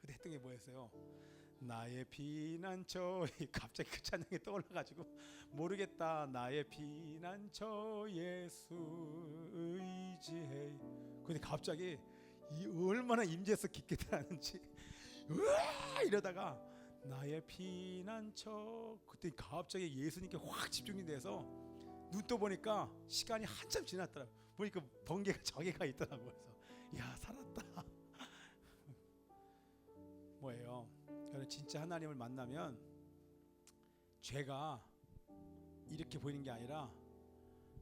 그때 했던 게 뭐였어요? 나의 피난처 갑자기 그 찬양이 떠올라가지고 모르겠다 나의 피난처 예수 의지해. 근데 갑자기 이 얼마나 임재해서 깊게 들었는지 으아 이러다가 나의 피난처 그때 갑자기 예수님께 확 집중이 돼서 눈 떠 보니까 시간이 한참 지났더라고. 보니까 번개가 저기가 있더라고. 그래서 야 살았다. 뭐예요? 저는 진짜 하나님을 만나면 죄가 이렇게 보이는 게 아니라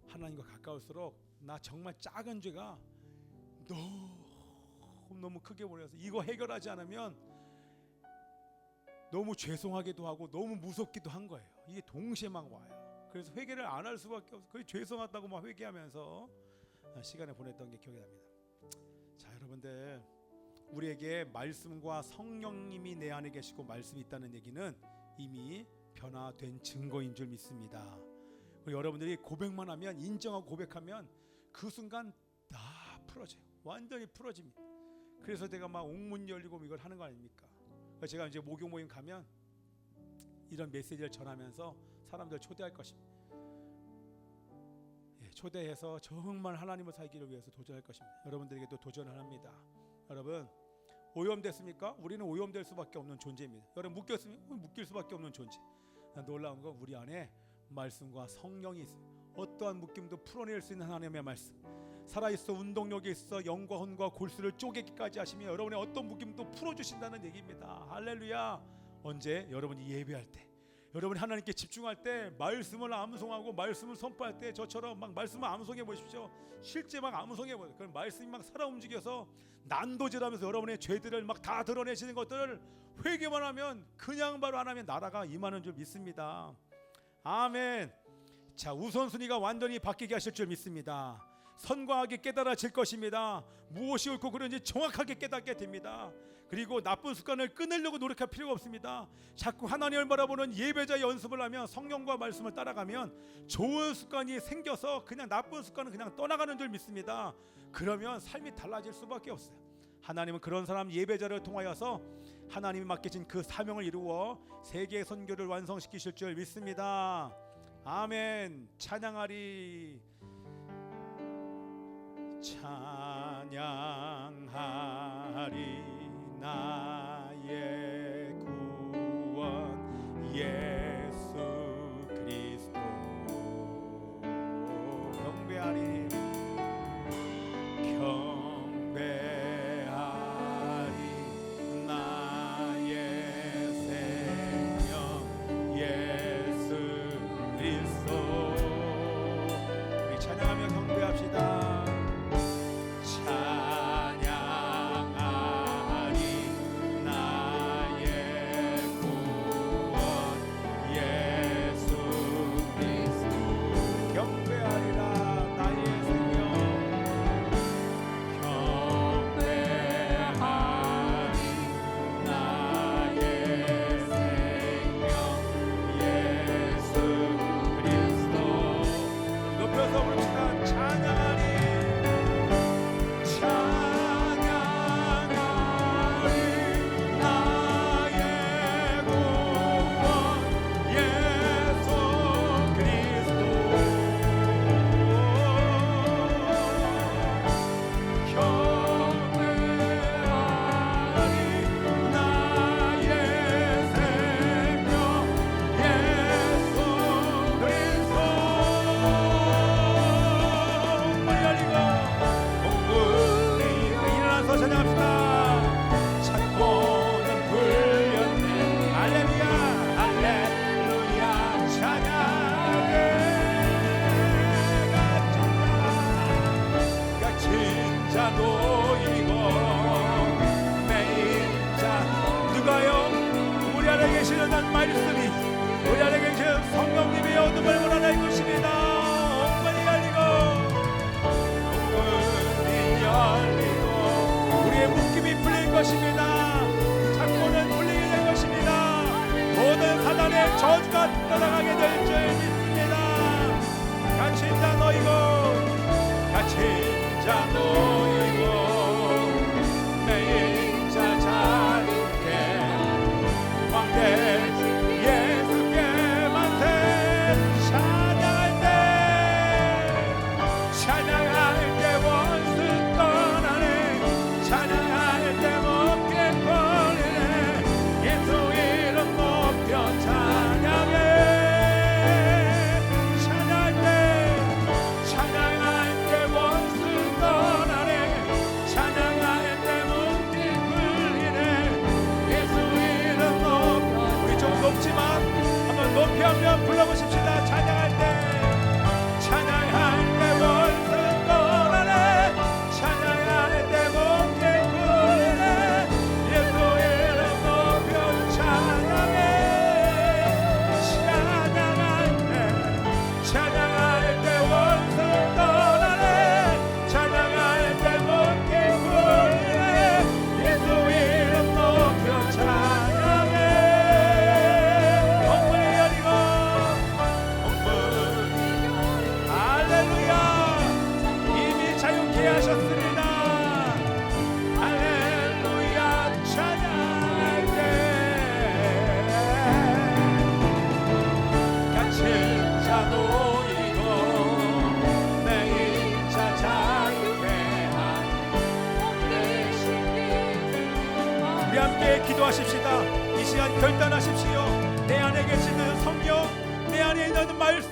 하나님과 가까울수록 나 정말 작은 죄가 너무 크게 보여서 이거 해결하지 않으면 너무 죄송하기도 하고 너무 무섭기도 한 거예요. 이게 동시에 막 와요. 그래서 회개를 안 할 수밖에 없어요. 거의 죄송하다고 막 회개하면서 시간을 보냈던 게 기억이 납니다. 자, 여러분들, 우리에게 말씀과 성령님이 내 안에 계시고 말씀이 있다는 얘기는 이미 변화된 증거인 줄 믿습니다. 그리고 여러분들이 고백만 하면, 인정하고 고백하면 그 순간 다 풀어져요. 완전히 풀어집니다. 그래서 내가 막 옥문 열리고 이걸 하는 거 아닙니까? 제가 이제 목요 모임 가면 이런 메시지를 전하면서 사람들 초대할 것입니다. 초대해서 정말 하나님을 살기를 위해서 도전할 것입니다. 여러분들에게도 도전을 합니다. 여러분, 오염됐습니까? 우리는 오염될 수밖에 없는 존재입니다. 여러분, 묶였으면 묶일 수밖에 없는 존재. 놀라운 건 우리 안에 말씀과 성령이 있어요. 어떠한 묶임도 풀어낼 수 있는 하나님의 말씀, 살아있어 운동력이 있어 영과 혼과 골수를 쪼개기까지 하시며 여러분의 어떤 묶임도 풀어주신다는 얘기입니다. 할렐루야. 언제? 여러분이 예배할 때, 여러분이 하나님께 집중할 때, 말씀을 암송하고 말씀을 선포할 때 저처럼 막 말씀을 암송해 보십시오. 실제 막 암송해 보세요. 그럼 말씀이 막 살아 움직여서 난도질하면서 여러분의 죄들을 막 다 드러내시는 것들을 회개만 하면, 그냥 바로 안 하면 나라가 임하는 줄 믿습니다. 아멘. 자, 우선순위가 완전히 바뀌게 하실 줄 믿습니다. 선과 악이 깨달아질 것입니다. 무엇이 옳고 그른지 정확하게 깨닫게 됩니다. 그리고 나쁜 습관을 끊으려고 노력할 필요가 없습니다. 자꾸 하나님을 바라보는 예배자 연습을 하면, 성령과 말씀을 따라가면 좋은 습관이 생겨서 그냥 나쁜 습관은 그냥 떠나가는 줄 믿습니다. 그러면 삶이 달라질 수밖에 없어요. 하나님은 그런 사람 예배자를 통하여서 하나님이 맡기신 그 사명을 이루어 세계 선교를 완성시키실 줄 믿습니다. 아멘. 찬양하리. 찬양하리 나의 구원 예수 그리스도. 경배하리 경배하리 나의 생명 예수 그리스도. 우리 찬양하며 경배합시다. 저주가 떠나가게 될 줄 믿습니다. 갇힌 자 너희고 갇힌 자 너희고 매일 자 자유케 왕대 예수께 만세. 찬양할 때 원수 떠나네. 찬양할 때 먹게 버리네. 예수 이름 높여 찬양해. 찬양할 때 원수 떠나네. 함께 하셨습니다. 할렐루야 찬양할 때 갇힌 자 놓이고 내 인자 자유케 우리 함께 기도하십시다. 이 시간 결단하십시오. 내 안에 계시는 성령, 내 안에 있는 말씀,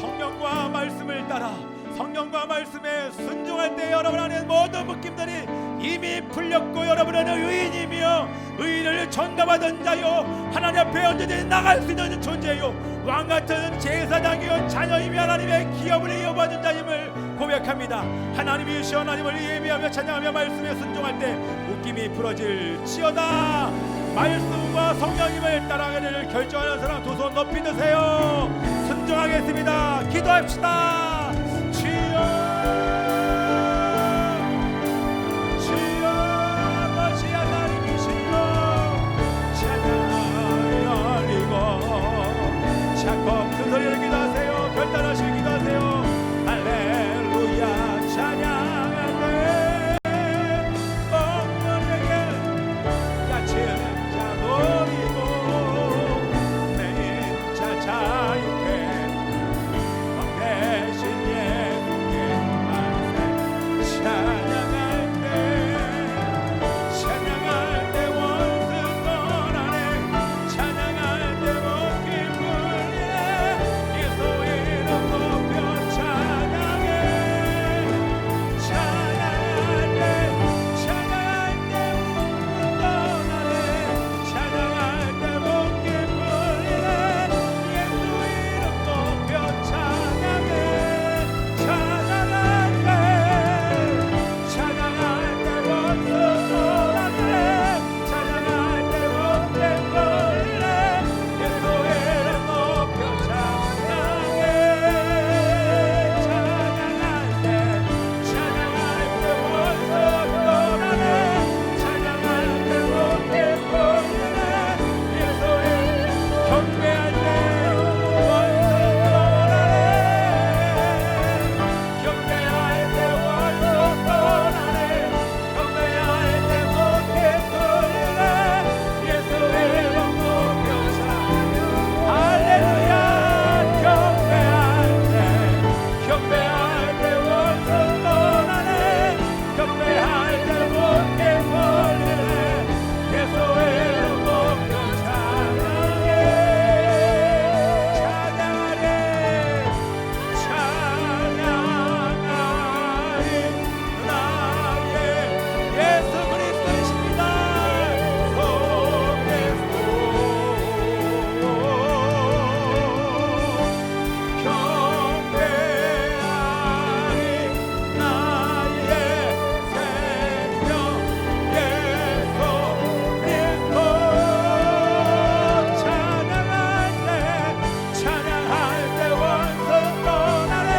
성령과 말씀을 따라 성령과 말씀에 순종할 때 여러분 안에 모든 묶임들이 이미 풀렸고 여러분은 의인이며 의인을 전가받은 자요 하나님 앞에 언제든지 나갈 수 있는 존재요 왕같은 제사장이요 자녀이며 하나님의 기업을 이어받은 자임을 고백합니다. 하나님이시여 하나님을 예배하며 찬양하며 말씀에 순종할 때 묶임이 풀어질지어다. 말씀과 성령님을 따라가기를 결정하는 사람 두 손 높이 드세요. 순종하겠습니다. 기도합시다. 주여 주여 아버지 하나님이시여 찬양하리고 자꾸 큰 소리를 기도하세요. 결단하시고 기도하세요. 할렐루야 찬양할 때 엉망에게 갇힌 자 놓이고 내 인자 자유케 대신 예수께 만세 찬양할 때 원수 떠나네 찬양할 때 목이 풀리네 예수 이름 높여 찬양해 찬양할 때 원수 떠나네 찬양할 때 목이 풀리네 예수 이름 높여 찬양해 찬양할 때 원수 떠나네 찬양할 때 목이 풀리네 예수 이름 높여 찬양해 찬양할 때 원수 떠나네 찬양할 때 목이 풀리네 예수 이름 경배할 때 원수 떠나네 경배할 때 원수 떠나네 경배할 때 목이 풀리네 예수 이름 높여 찬양 할렐루야 경배할 때 원수 떠나네 경배할 때 목이 풀리네 예수 이름 높여 찬양해 찬양하리 나의 예수 그리스도이십니다. 오 그리스도 경배하리 나의 생명 예수 그리스도 찬양할 때 원수 떠나네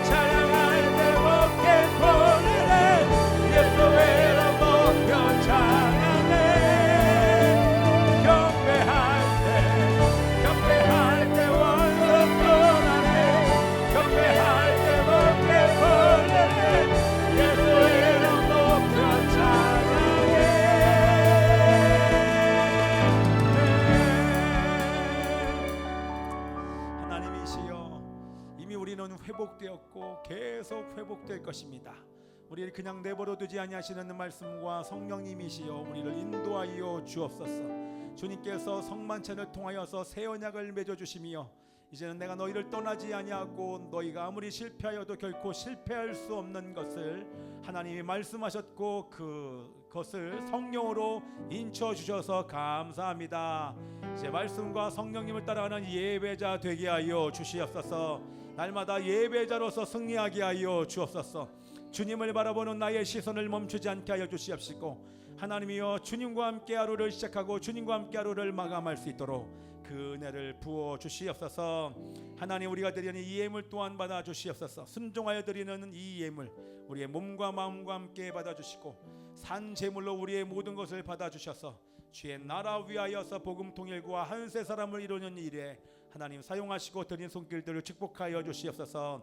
찬양할 때 목에 풀리네 예수 이름 높여 찬양해 경배할 때 원수 떠나네 경배할 때 목에 풀리네 예수 이름 높여 찬양해 하나님이시여 이미 우리는 회복되었고 계속 회복될 것입니다. 우리를 그냥 내버려 두지 아니하시는 말씀과 성령님이시여 우리를 인도하여 주옵소서. 주님께서 성만찬을 통하여서 새 언약을 맺어 주시며 이제는 내가 너희를 떠나지 아니하고 너희가 아무리 실패하여도 결코 실패할 수 없는 것을 하나님이 말씀하셨고 그것을 성령으로 인쳐 주셔서 감사합니다. 이제 말씀과 성령님을 따라가는 예배자 되게 하여 주시옵소서. 날마다 예배자로서 승리하게 하여 주옵소서. 주님을 바라보는 나의 시선을 멈추지 않게 하여 주시옵시고 하나님이여 주님과 함께 하루를 시작하고 주님과 함께 하루를 마감할 수 있도록 그 은혜를 부어 주시옵소서. 하나님 우리가 드리는 이 예물 또한 받아 주시옵소서. 순종하여 드리는 이 예물 우리의 몸과 마음과 함께 받아 주시고 산 제물로 우리의 모든 것을 받아 주셔서 주의 나라 위하여서 복음 통일과 한 세 사람을 이루는 일에 하나님 사용하시고 드린 손길들을 축복하여 주시옵소서.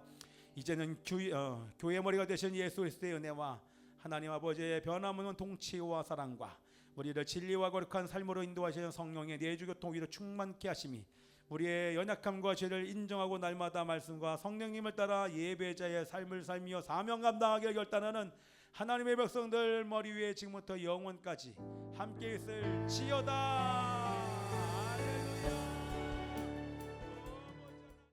이제는 교회 머리가 되신 예수 그리스도의 은혜와 하나님 아버지의 변함없는 통치와 사랑과 우리를 진리와 거룩한 삶으로 인도하시는 성령의 내주교통 위로 충만케 하심이 우리의 연약함과 죄를 인정하고 날마다 말씀과 성령님을 따라 예배자의 삶을 살며 사명 감당하기를 결단하는 하나님의 백성들 머리 위에 지금부터 영원까지 함께 있을지어다.